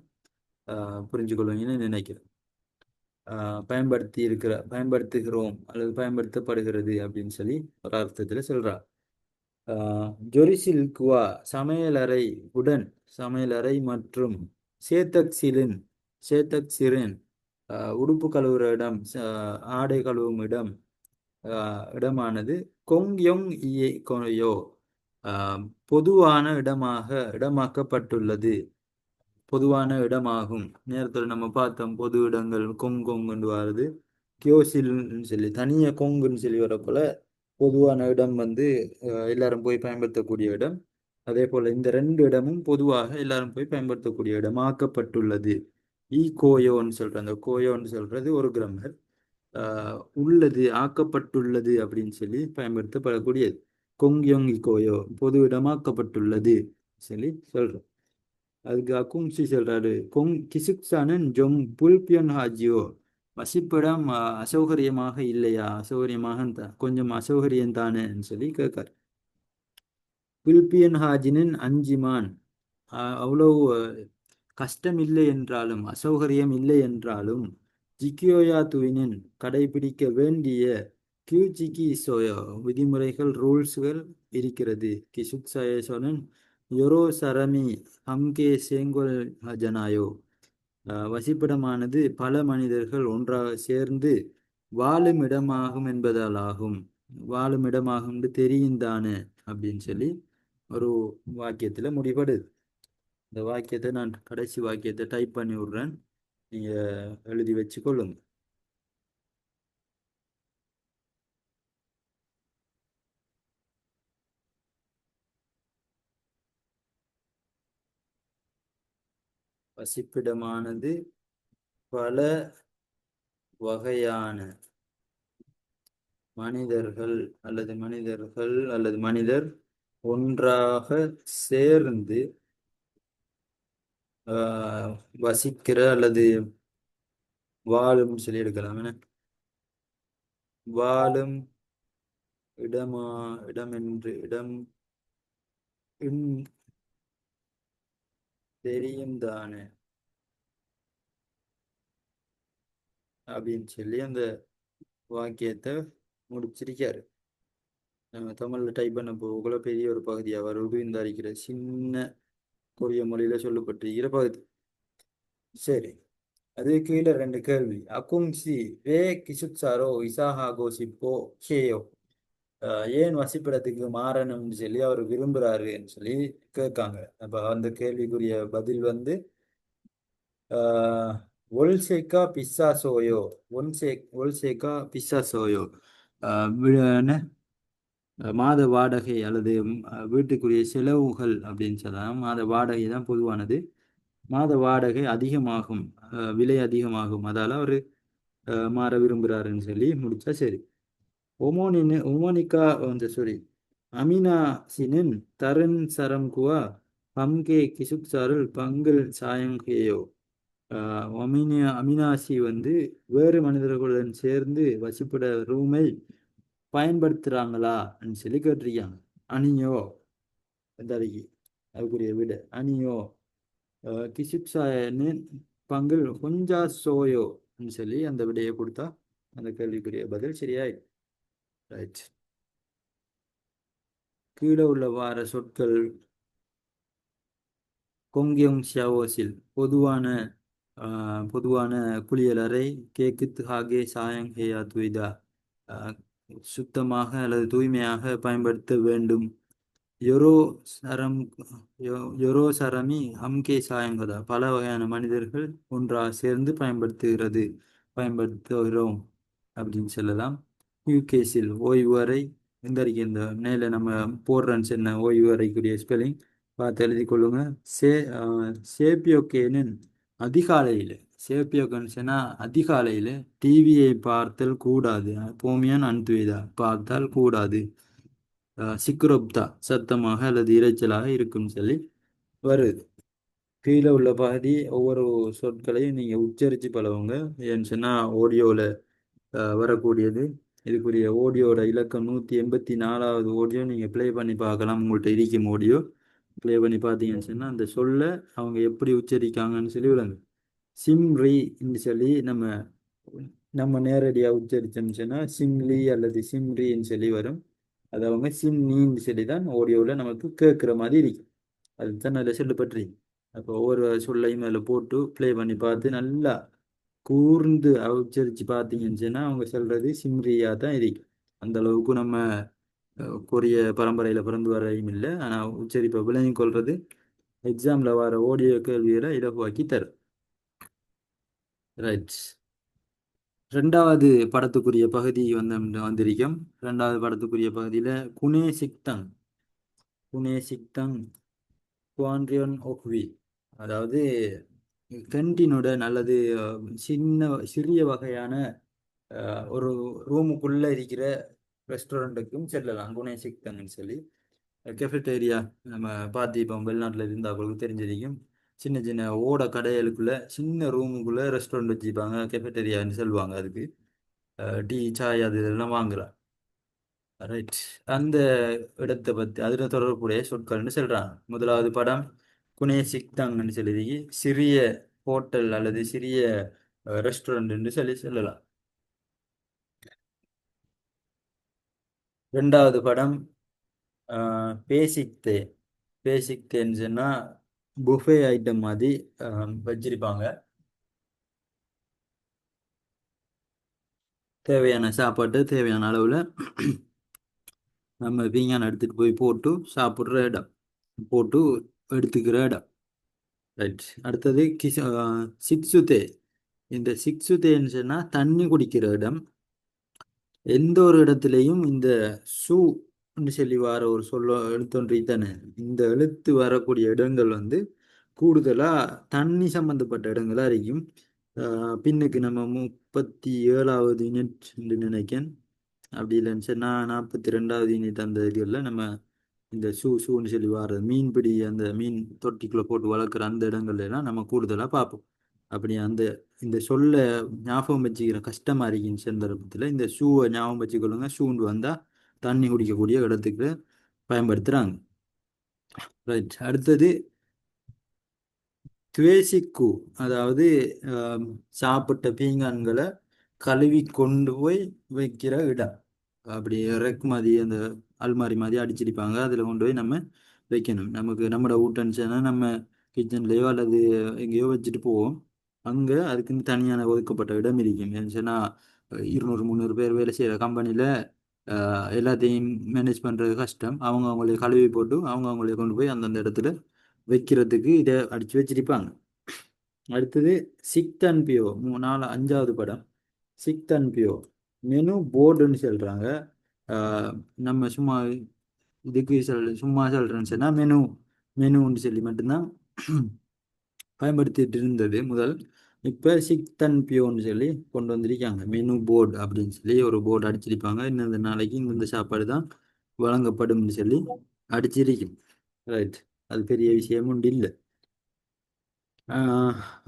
புரிஞ்சு கொள்வீங்கன்னு நினைக்கிறேன். பயன்படுத்துகிறோம் அல்லது பயன்படுத்தப்படுகிறது அப்படின்னு சொல்லி ஒரு அர்த்தத்துல சொல்றா. ஜொரிசில் குவா சமையலறை உடன் சமையலறை மற்றும் சேத்தக்சிலின் சேத்தக்சிரின் உடுப்பு கழுவுற இடம், ஆடை கழுவும் இடம், இடமானது கொங்யொங் இயே கொயோ பொதுவான இடமாக்கப்பட்டுள்ளது, பொதுவான இடமாகும். நேரத்தில் நம்ம பார்த்தோம் பொது இடங்கள் கொங்குன்னு வருது, கியோசில்னு சொல்லி தனியா கொங்குன்னு சொல்லி வரப்போல பொதுவான இடம் வந்து எல்லாரும் போய் பயன்படுத்தக்கூடிய இடம். அதே போல இந்த ரெண்டு இடமும் பொதுவாக எல்லாரும் போய் பயன்படுத்தக்கூடிய இடம் ஆக்கப்பட்டுள்ளது. கோயோன்னு சொல்ற அந்த கோயோன்னு சொல்றது ஒரு கிராமர். உள்ளது ஆக்கப்பட்டுள்ளது அப்படின்னு சொல்லி பயன்படுத்தப்படக்கூடியது. கொங்யோங் கோயோ பொது இடமாக்கப்பட்டுள்ளது சொல்லி சொல்றோம். அதுக்கு அக்கும்சி சொல்றாரு கிசுக்சானன் ஜொம் புல்பியன் ஹாஜியோ வசிப்பிடம் அசௌகரியமாக இல்லையா, அசௌகரியமாக கொஞ்சம் அசௌகரியம் தானேன்னு சொல்லி கேட்காரு. புல்பியன் ஹாஜினின் அஞ்சிமான் அவ்வளவு கஷ்டம் இல்லை என்றாலும் அசௌகரியம் இல்லை என்றாலும் ஜிக்கியோயா துவினின் கடைபிடிக்க வேண்டிய கியூஜிகி சோயோ விதிமுறைகள் ரூல்ஸ்கள் இருக்கிறது. கிசுக் சயேசோனன் யொரோ சரமி ஹம்கே சேங்கோல் ஜனாயோ வசிப்பிடமானது பல மனிதர்கள் ஒன்றாக சேர்ந்து வாழும் இடமாகும் என்பதாலாகும். வாழும் இடமாகும் தெரியும் தானே அப்படின்னு சொல்லி ஒரு வாக்கியத்துல முடிபடுது. இந்த வாக்கியத்தை நான் கடைசி வாக்கியத்தை டைப் பண்ணி விடுறேன், நீங்க எழுதி வச்சு கொள்ளுங்க. வசிப்பிடமானது பல வகையான மனிதர்கள் அல்லது மனிதர் ஒன்றாக சேர்ந்து ஆஹ் வசிக்கிற அல்லது வாழும் சொல்லி எடுக்கலாம் என்ன? வாழும் இடமா, இடம் என்று இடம் இன் தெரியும் தானே அப்படின்னு சொல்லி அந்த வாக்கியத்தை முடிச்சிருக்காரு. நம்ம தமிழ்ல டைப் பண்ண போகல பெரிய ஒரு பகுதியா வருது இந்த அறிக்கிற சின்ன கொரிய மொழியில சொல்லப்பட்டிருக்கிற பகுதி. சரி, அது கீழே ரெண்டு கேள்வி. அகுங்சி வே கிசுட்சாரோ இசாஹாகோ சிப்போ ஹேயோ, ஏன் வசிப்பிடத்துக்கு மாறணும்னு சொல்லி அவர் விரும்புறாருன்னு சொல்லி கேட்காங்க. அப்ப அந்த கேள்விக்குரிய பதில் வந்து ஆஹ் ஒல்சேக்கா பிஸ்ஸா சோயோ, ஒல்சேக்கா பிஸ்ஸா சோயோ, என்ன மாத வாடகை அல்லது வீட்டுக்குரிய செலவுகள் அப்படின்னு சொல்லலாம். மாத வாடகை தான் பொதுவானது. மாத வாடகை அதிகமாகும், விலை அதிகமாகும், அதால அவர் மாற விரும்புகிறாருன்னு சொல்லி முடிச்சா சரி. ஒமோனிகா வந்து சாரி அமினா சினின் தரன் சரம் குவா பம்கே கிசுக்சாருல் பங்கில் சாயங்கேயோ, அமினாசி வந்து வேறு மனிதர்களுடன் சேர்ந்து வசிப்பிட ரூமை பயன்படுத்துறாங்களான்னு சொல்லி கேட்டிருக்காங்க. அணியோ தரிகி அதுக்குரிய விட அணியோ கிசிப்சாயன்னு பங்கில் கொஞ்சா சோயோன்னு சொல்லி அந்த விடையை கொடுத்தா அந்த கேள்விக்குரிய பதில் சரியாய். ரைட். கீழே உள்ள வார சொற்கள் கொங்கியம் ஷியாவோசில் பொதுவான குளியலறை கேக்குத் ஹாகே சாயங் ஹேயா துய்தா, ஆஹ் சுத்தமாக அல்லது தூய்மையாக பயன்படுத்த வேண்டும். யொரோ சரம் யொரோ சரமி ஹம்கே சாயங்கதா, பல வகையான மனிதர்கள் ஒன்றாக சேர்ந்து பயன்படுத்துகிறோம் அப்படின்னு சொல்லலாம். யூகேஸில் ஓய்வு அறை, இந்த மேலே நம்ம போடுறேன்னு சொன்ன ஓய்வு அறைக்குரிய ஸ்பெல்லிங் பார்த்து எழுதி கொள்ளுங்க. சே சேப்பியோக்கேனின் அதிகாலையில், சேப்பியோக்கன்னு சொன்னா அதிகாலையில் டிவியை பார்த்தல் கூடாது. போமியான் அன்துவிதா, பார்த்தால் கூடாது. சிக்குரப்தா, சத்தமாக அல்லது இரைச்சலாக இருக்கும் சொல்லி வருது. கீழே உள்ள பகுதி ஒவ்வொரு சொற்களையும் நீங்கள் உச்சரித்து பழகுங்க. ஏன்னு சொன்னால் ஆடியோவில் வரக்கூடியது. இதுக்குரிய ஆடியோட இலக்கம் 184வது ஆடியோ நீங்கள் ப்ளே பண்ணி பார்க்கலாம். உங்கள்கிட்ட இருக்கும் ஆடியோ ப்ளே பண்ணி பார்த்தீங்கன்னு சொன்னால் அந்த சொல்ல அவங்க எப்படி உச்சரிக்காங்கன்னு சொல்லி விளங்கு. சிம்ரின்னு சொல்லி நம்ம நம்ம நேரடியாக உச்சரிச்சோம்னு சொன்னால் சிம்லி அல்லது சிம்ரின்னு சொல்லி வரும். அது அவங்க சிம்னின்னு சொல்லி தான் ஆடியோவில் நமக்கு கேட்குற மாதிரி இருக்கும். அதுதான் அதில் சொல்லப்பட்டிருக்கு. அப்போ ஒவ்வொரு சொல்லையும் அதில் போட்டு ப்ளே பண்ணி பார்த்து நல்லா கூர்ந்து உச்சரித்து பார்த்தீங்கன்னு சொன்னால் அவங்க சொல்றது சிம்ரியா தான் இருக்கு. அந்த அளவுக்கு நம்ம கொரிய பரம்பரையில் பிறந்து வரையும் இல்லை. ஆனால் உச்சரிப்பை விளங்கி கொள்வது எக்ஸாமில் வர ஓடியோ கேள்விகளை இலகுவாக்கி தரும். ரைட். ரெண்டாவது படத்துக்குரிய பகுதி வந்திருக்கும். ரெண்டாவது படத்துக்குரிய பகுதியில் குனே சிக்தங் குவான்றியன் ஒக்வி, அதாவது கென்டினுடன் அல்லது சிறிய வகையான ஒரு ரூமுக்குள்ள இருக்கிற ரெஸ்டாரண்ட்டுக்கும் செல்லலாம். குணேசிக்தங்கன்னு சொல்லி கெஃபெட்டேரியா நம்ம பார்த்திப்போம். வெளிநாட்டில் இருந்து அவங்களுக்கு தெரிஞ்சிருக்கும். சின்ன சின்ன ஓட கடைகளுக்குள்ள சின்ன ரூமுக்குள்ள ரெஸ்டாரண்ட் வச்சுப்பாங்க, கெஃபெட்டேரியான்னு சொல்லுவாங்க. அதுக்கு டீ சாய் அது இதெல்லாம் வாங்கலாம். ரைட். அந்த இடத்தை பற்றி அதில் தொடர்புடைய சொற்கள்னு சொல்றாங்க. முதலாவது படம் குனேசிக்தங்னு சொல்லி சிறிய ஹோட்டல் அல்லது சிறிய ரெஸ்டாரண்ட் சொல்லி சொல்லலாம். ரெண்டாவது படம் பேசிக்தே. பேசிக்தேன்னு சொன்னா புஃபே ஐட்டம் மாதிரி வச்சிருப்பாங்க. தேவையான சாப்பாட்டு தேவையான அளவில் நம்ம வீங்கான எடுத்துட்டு போய் போட்டு சாப்பிட்ற இடம், போட்டு எடுத்துக்கிற இடம். ரைட். அடுத்தது சிக்ஸுதே. இந்த சிக்ஸுதேன்னு சொன்னா தண்ணி குடிக்கிற இடம். எந்த ஒரு இடத்துலையும் இந்த சு சொல்லி வர ஒரு எழுத்தொன்றி தானே, இந்த எழுத்து வரக்கூடிய இடங்கள் வந்து கூடுதலா தண்ணி சம்பந்தப்பட்ட இடங்களா இருக்கும். பின்னுக்கு நம்ம 37வது யூனிட் நினைக்கேன், அப்படி இல்லைன்னு சொன்னா 42வது யூனிட் அந்த இதுல நம்ம இந்த ஷூன்னு சொல்லி வர்றது மீன்பிடி அந்த மீன் தொட்டிக்குள்ள போட்டு வளர்க்குற அந்த இடங்கள்ல எல்லாம் நம்ம கூடுதலாக பார்ப்போம். அப்படி அந்த இந்த சொல்ல ஞாபகம் வச்சுக்கிற கஷ்டமா இருக்கின்ற சந்தர்ப்பத்தில் இந்த ஷூவை ஞாபகம் வச்சுக்கொள்ளுங்க. ஷூண்டு வந்தால் தண்ணி குடிக்கக்கூடிய இடத்துக்கு பயன்படுத்துகிறாங்க. ரைட். அடுத்தது துவேசிக்கு, அதாவது ஆம், சாப்பிட்ட பீங்கான்களை கழுவி கொண்டு போய் வைக்கிற இடம். அப்படி ரெக் மாதிரி அந்த அல்மாரி மாதிரி அடிச்சிருப்பாங்க, அதில் கொண்டு போய் நம்ம வைக்கணும். நமக்கு நம்மளோட ஊட்டன்ஸ்னா நம்ம கிச்சன்லேயோ அல்லது எங்கேயோ வச்சுட்டு போவோம். அங்கே அதுக்குன்னு தனியான ஒதுக்கப்பட்ட இடம் இருக்கும். ஏன்னா 200 300 பேர் வேலை செய்கிற கம்பெனியில் எல்லாத்தையும் மேனேஜ் பண்ணுறது கஷ்டம். அவங்க அவங்களே கழுவி போட்டு அவங்க அவங்களே கொண்டு போய் அந்தந்த இடத்துல வைக்கிறதுக்கு இதை அடித்து வச்சிருப்பாங்க. அடுத்தது சிக் அண்ட் பியோ, 4 5வது படம். சிக் அண்ட் பியோ மெனு போர்டுன்னு சொல்கிறாங்க. நம்ம சும்மா இதுக்கு சும்மா சொல்கிறேன்னு சொன்னால் மெனுன்னு சொல்லி மட்டும்தான் பயன்படுத்திட்டு இருந்தது முதல். இப்போ சிக் அண்ட் பியோன்னு சொல்லி கொண்டு வந்திருக்காங்க. மெனு போர்டு அப்படின்னு சொல்லி ஒரு போர்டு அடிச்சிருப்பாங்க. இந்த நாளைக்கு இந்த சாப்பாடு தான் வழங்கப்படும்னு சொல்லி அடிச்சிருக்கு. ரைட். அது பெரிய விஷயம் உண்டு இல்லை.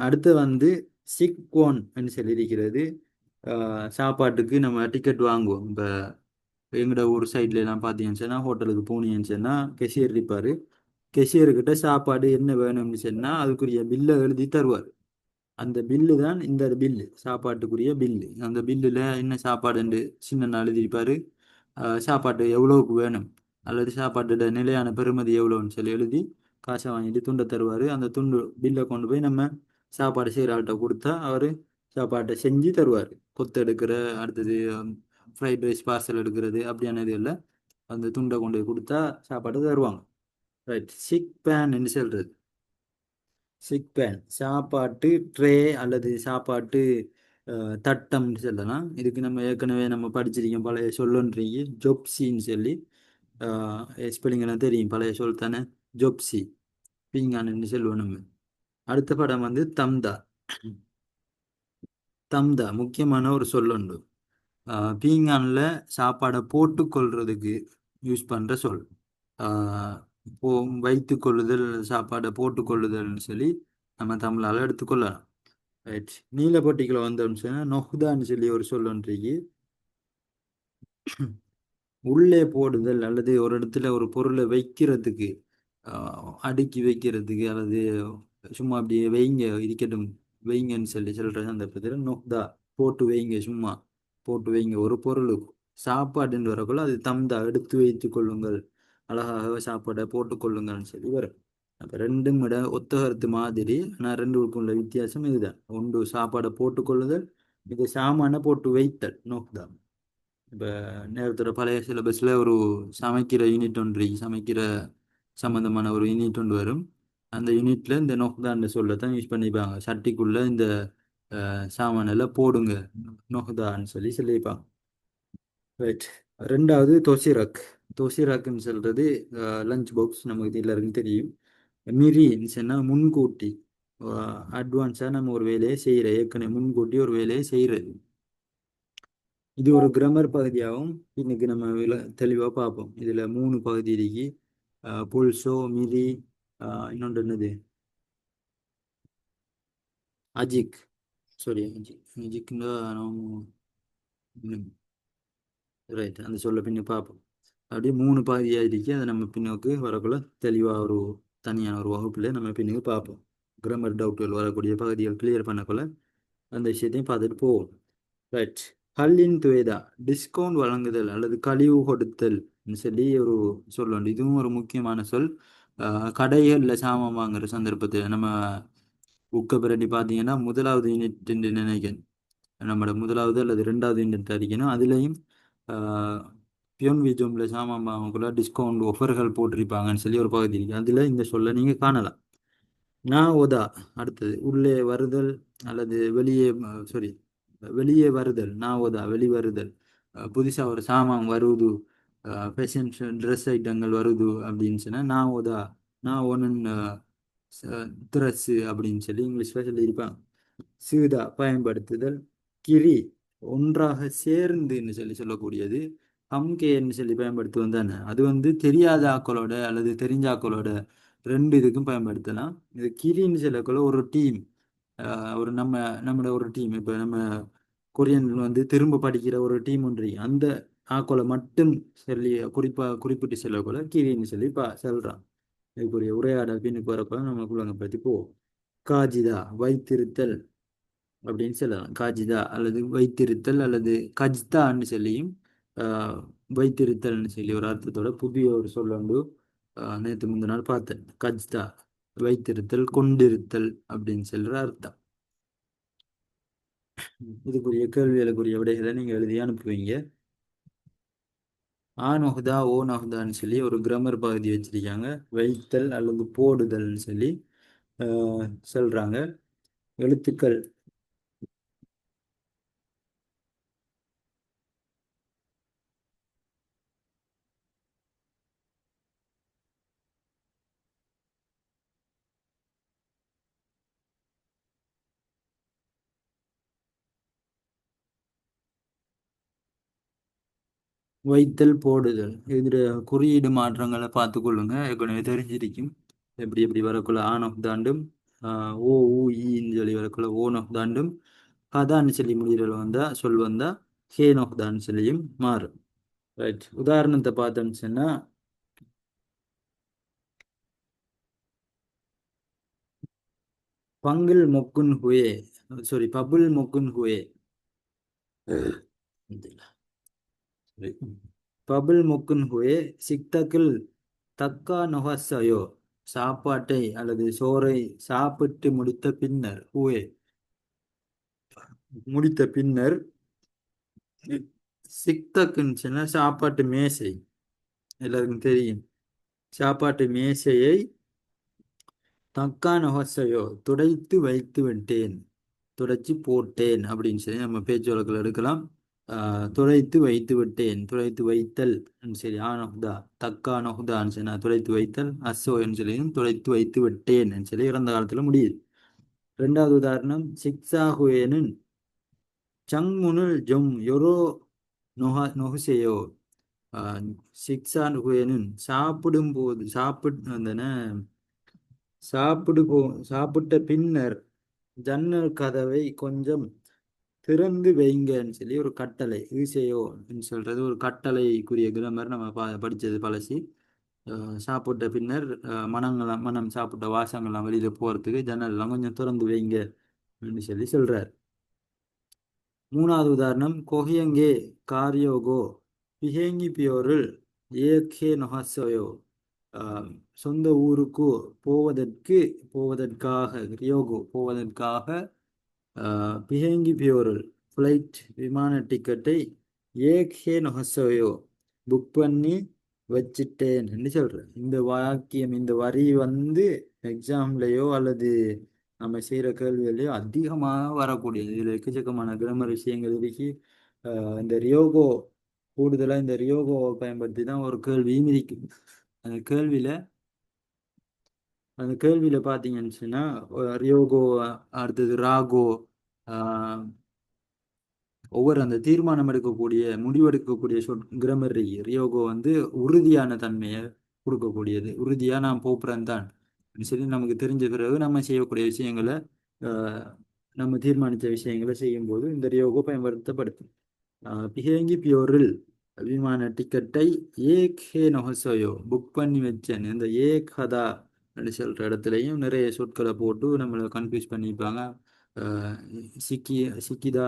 அடுத்து வந்து சிக்வோன் சொல்லியிருக்கிறது. சாப்பாட்டுக்கு நம்ம டிக்கெட் வாங்குவோம். இப்போ எங்களோட ஊர் சைட்ல எல்லாம் பார்த்தீங்கன்னு சொன்னால் ஹோட்டலுக்கு போனீங்கன்னு சொன்னால் கெஷியர் இருப்பார். கெஷியர்கிட்ட சாப்பாடு என்ன வேணும்னு சொன்னால் அதுக்குரிய பில்லை எழுதி தருவார். அந்த பில்லு தான் இந்த பில்லு, சாப்பாட்டுக்குரிய பில்லு. அந்த பில்லில் என்ன சாப்பாடுன்னு சின்ன எழுதியிருப்பார். சாப்பாடு எவ்வளோவுக்கு வேணும் அல்லது சாப்பாட்டோட நிலையான பெறுமதி எவ்வளோன்னு சொல்லி எழுதி காசை வாங்கிட்டு துண்டை தருவார். அந்த துண்டு பில்லை கொண்டு போய் நம்ம சாப்பாடு செய்கிற ஆள்கிட்ட கொடுத்தா அவர் சாப்பாட்டை செஞ்சு தருவார். கொத்து எடுக்கிற, அடுத்தது ஃப்ரைட் ரைஸ் பார்சல் எடுக்கிறது அப்படியான இது எல்லாம் அந்த துண்டை கொண்டு போய் கொடுத்தா சாப்பாடு தருவாங்க. ரைட். சிக் பேன் என்று சொல்கிறது. சிக் பேன் சாப்பாட்டு ட்ரே அல்லது சாப்பாட்டு தட்டம்னு சொல்லலாம். இதுக்கு நம்ம ஏற்கனவே நம்ம படிச்சிருக்கோம் பழைய சொல்லொன்றீங்க ஜொப்சின்னு சொல்லி. ஸ்பெல்லிங் எல்லாம் தெரியும், பழைய சொல் தானே ஜொப்சி. பீங்கான்னு சொல்லுவோம் நம்ம. அடுத்த படம் வந்து தம்தா. தம்தா முக்கியமான ஒரு சொல்லொண்டு. பீங்கானில் சாப்பாடை போட்டு கொள்றதுக்கு யூஸ் பண்ணுற சொல். இப்போ வைத்து கொள்ளுதல், சாப்பாடை போட்டு கொள்ளுதல்னு சொல்லி நம்ம தமிழால் எடுத்துக்கொள்ளலாம். ரைட். நீலப்பட்டிகளை வந்தோம்னு சொன்னால் நொஹ்தான்னு சொல்லி ஒரு சொல்லொன்றைக்கு உள்ளே போடுதல் அல்லது ஒரு இடத்துல ஒரு பொருளை வைக்கிறதுக்கு, அடுக்கி வைக்கிறதுக்கு அல்லது சும்மா அப்படியே வைங்க இருக்கட்டும் வைங்கன்னு சொல்லி சொல்கிற அந்த இடத்துல நொஹ்தா போட்டு வைங்க, சும்மா போட்டு வைங்க ஒரு பொருளுக்கு. சாப்பாடுன்னு வரக்குள்ள அது தம்தா எடுத்து வைத்து கொள்ளுங்கள், அழகாக சாப்பாடை போட்டுக்கொள்ளுங்கள்னு சொல்லி வரும். அப்போ ரெண்டும் விட ஒத்த கருத்து மாதிரி, ஆனால் ரெண்டுக்கும் உள்ள வித்தியாசம் இதுதான். ஒன்று சாப்பாடை போட்டுக்கொள்ளுதல், இது சாமான போட்டு வைத்தல் நோக்குதா. இப்போ நேரத்தோட பழைய சிலபஸில் ஒரு சமைக்கிற யூனிட் ஒன்று சமைக்கிற சம்மந்தமான ஒரு யூனிட் ஒன்று வரும். அந்த யூனிட்ல இந்த நொஹ்தான்னு சொல்லத்தான் யூஸ் பண்ணிப்பாங்க. சட்டிக்குள்ள இந்த சாமானெல்லாம் போடுங்க நொஹ்தான்னு சொல்லி சொல்லியிருப்பாங்க. ரைட். ரெண்டாவது தொசிரக். தொசிரக்குன்னு சொல்றது லஞ்ச் பாக்ஸ், நமக்கு இது எல்லாருக்கும் தெரியும். மிரின்னு சொன்னால் முன்கூட்டி, அட்வான்ஸாக நம்ம ஒரு வேலையை செய்கிற, ஏற்கனவே முன்கூட்டி ஒரு வேலையை செய்கிறது. இது ஒரு கிராமர் பகுதியாகவும் இன்னைக்கு நம்ம தெளிவாக பார்ப்போம். இதில் 3 பகுதி இருக்கு. புல்சோ, மிதி, இன்னொன்று என்னது, அஜிக். Sorry, அஜிக்னா right. அந்த சொல்ல பின்ன பார்ப்போம். அப்படியே 3 பகுதியாக இருக்கு. அதை நம்ம பின்னோக்கு வரக்குள்ள தெளிவாக ஒரு தனியான ஒரு வகுப்புல நம்ம பின்னுக்கு பார்ப்போம். கிராமர் டவுட்டுகள் வரக்கூடிய பகுதிகள் கிளியர் பண்ணக்குள்ள அந்த விஷயத்தையும் பார்த்துட்டு போவோம். ரைட். ஹல்லின் துவேதா டிஸ்கவுண்ட் வழங்குதல் அல்லது கழிவு கொடுத்தல் சொல்லி ஒரு சொல் உண்டு. இதுவும் ஒரு முக்கியமான சொல். கடைகளில் சாமான் வாங்குற சந்தர்ப்பத்தில் நம்ம புக்கை பிரட்டி பார்த்தீங்கன்னா முதலாவது யூனிட் நினைக்கிறேன், நம்மளோட முதலாவது அல்லது 2வது யூனிட் அடிக்கணும். அதுலேயும் பியோன் விஜோமில் சாமான் வாங்கக்குள்ள டிஸ்கவுண்ட் ஆஃபர்கள் போட்டிருப்பாங்கன்னு சொல்லி ஒரு பகுதி இருக்கு. அதில் இந்த சொல்ல நீங்கள் காணலாம். நான் ஓதா. அடுத்தது உள்ளே வருதல் அல்லது வெளியே, சாரி, வெளியே வருதல். நான் ஓதா வெளிவருதல். புதுசாக ஒரு சாமான் வருது, ஃபேஷன் ட்ரெஸ் ஐட்டங்கள் வருது அப்படின்னு சொன்னால் நான் ஓதா, நான் ஒன்று ட்ரெஸ்ஸு அப்படின்னு சொல்லி இங்கிலீஷில் சொல்லியிருப்பாங்க. சீதா பயன்படுத்துதல். கிரி ஒன்றாக சேர்ந்துன்னு சொல்லி சொல்லக்கூடியது. ஹம்கேன்னு சொல்லி பயன்படுத்துவோம் தானே. அது வந்து தெரியாத ஆக்களோட அல்லது தெரிஞ்ச ஆக்களோட ரெண்டு இதுக்கும் பயன்படுத்தலாம். இது கிரின்னு சொல்லக்குள்ள ஒரு டீம், ஒரு நம்மளோட ஒரு டீம், இப்போ நம்ம கொரியன் வந்து திரும்ப படிக்கிற ஒரு டீம் ஒன்றி அந்த ஆக்களை மட்டும் சொல்லி குறிப்பிட்டு சொல்லக்குள்ள கிரின்னு சொல்லி சொல்றான். இதுக்குரிய உரையாடல் பின்னுக்கு வரக்குள்ள நமக்குள்ள பற்றி போவோம். காஜிதா வைத்திருத்தல் அப்படின்னு சொல்லலாம். காஜிதா அல்லது வைத்திருத்தல் அல்லது கஜ்தான்னு சொல்லியும் வைத்திருத்தல்னு சொல்லி ஒரு அர்த்தத்தோட புதிய ஒரு சொல்லுண்டு நேற்று முந்தின நாள் பார்த்தேன். கஜ்தா வைத்திருத்தல் கொண்டிருத்தல் அப்படின்னு சொல்ற அர்த்தம். இதுக்குரிய கேள்விகளுக்குரிய விடைகளை நீங்க எழுதி அனுப்புவீங்க. ஆனொஹ்தா ஓ நொஹ்தான்னு சொல்லி ஒரு கிராமர் பகுதி வச்சிருக்காங்க. வைத்தல் அல்லது போடுதல்னு சொல்லி சொல்றாங்க. எழுத்துக்கள் வைத்தல் போடுதல் இதுல குறியீடு மாற்றங்களை பார்த்து கொள்ளுங்க. ஏற்கனவே தெரிஞ்சிருக்கும். எப்படி எப்படி வரக்குள்ள ஆன் ஆஃப் தாண்டும் ஓ ஊ ஈன்னு சொல்லி வரக்குள்ள ஓன் ஆஃப் தாண்டும் கதான்னு சொல்லி முடிகிறல வந்தா சொல் வந்தா ஹேன் ஆஃப் தான் சொல்லியும் மாறும். ரைட், உதாரணத்தை பார்த்தோம்னு சொன்னா பங்கில் மொக்குன் ஹுயே, சாரி பபுல் மொக்குன் ஹுயே, பபுல் மொக்குன் ஹுயே சிக்தக்கில் தக்கா நொஹசயோ, சாப்பாட்டை அல்லது சோறை சாப்பிட்டு முடித்த பின்னர் ஹுயே முடித்த பின்னர் சிக்தக்குன்னு சொன்னா சாப்பாட்டு மேசை, எல்லாருக்கும் தெரியும். சாப்பாட்டு மேசையை தக்கா நொஹசையோ துடைத்து வைத்து விட்டேன், துடைச்சி போட்டேன் அப்படின்னு சொல்லி நம்ம பேச்சு வழக்கில் எடுக்கலாம். துடைத்து வைத்து விட்டேன், துடைத்து வைத்தல் சரி ஆனோஹ்தா தக்கா நொஹ்தான்னு சொல்லி நான் துடைத்து வைத்தல் அசோன்னு சொல்லியும் துடைத்து வைத்து விட்டேன் சொல்லி இறந்த காலத்துல முடியுது. ரெண்டாவது உதாரணம் சிக்ஸாகுவேனின் சங்முனுல் ஜொம் யொரோ நொஹுசேயோ, சிக்ஸாகுவேனின் சாப்பிடும் போது அந்த சாப்பிடு போ சாப்பிட்ட பின்னர் ஜன்னல் கதவை கொஞ்சம் திறந்து வைங்கன்னு சொல்லி ஒரு கட்டளை ஈசையோன்னு சொல்றது ஒரு கட்டளைக்குரிய கிராமர் நம்ம படிச்சது பழசி. சாப்பிட்ட பின்னர் மனம் சாப்பிட்ட வாசங்கள்லாம் வெளியில போறதுக்கு ஜன்னல்லாம் கொஞ்சம் திறந்து வைங்க அப்படின்னு சொல்லி சொல்றார். மூணாவது உதாரணம் கொஹியங்கே காரியோகோ பிஹேங்கி பியோரில் ஏகே நொஹசோயோ, சொந்த ஊருக்கு போவதற்காக ரியோகோ போவதற்காக பிஹேங்கி பியோரில் ஃப்ளைட் விமான டிக்கெட்டை ஏகே நொஹசோயோ புக் பண்ணி வச்சிட்டேன்னு சொல்றேன். இந்த வாக்கியம் இந்த வரி வந்து எக்ஸாம்லயோ அல்லது நம்ம செய்யற கேள்விகளையோ அதிகமாக வரக்கூடியது. இதுல எக்கச்சக்கமான கிராமர் விஷயங்கள் இருக்கு. இந்த ரியோகோ கூடுதலா இந்த ரியோகோவை பயன்படுத்தி தான் ஒரு கேள்வியும் இருக்கு. அந்த கேள்வியில அந்த கேள்வியில பாத்தீங்கன்னு சொன்னா ரியோகோ அடுத்தது ராகோ, ஆஹ் ஒவ்வொரு அந்த தீர்மானம் எடுக்கக்கூடிய முடிவெடுக்கக்கூடிய கிராமர் இருக்கு. ரியோகோ வந்து உறுதியான தன்மையை கொடுக்கக்கூடியது. உறுதியா நான் போப்புறேன் தான் சரி நமக்கு தெரிஞ்ச பிறகு நம்ம செய்யக்கூடிய விஷயங்களை ஆஹ் நம்ம தீர்மானித்த விஷயங்களை செய்யும் போது இந்த ரியோகோ பயன்படுத்தப்படுது. பிஹேங்கி பியோரில் விமான டிக்கெட்டை ஏக் ஹே நொஹசோயோ புக் பண்ணி வச்சேன். இந்த ஏக் ஹதா சொல்ற இடத்துலையும் நிறைய சொற்களை போட்டு நம்மளை கன்ஃபியூஸ் பண்ணிப்பாங்க. ஆஹ் சிக்கி சிக்கிதா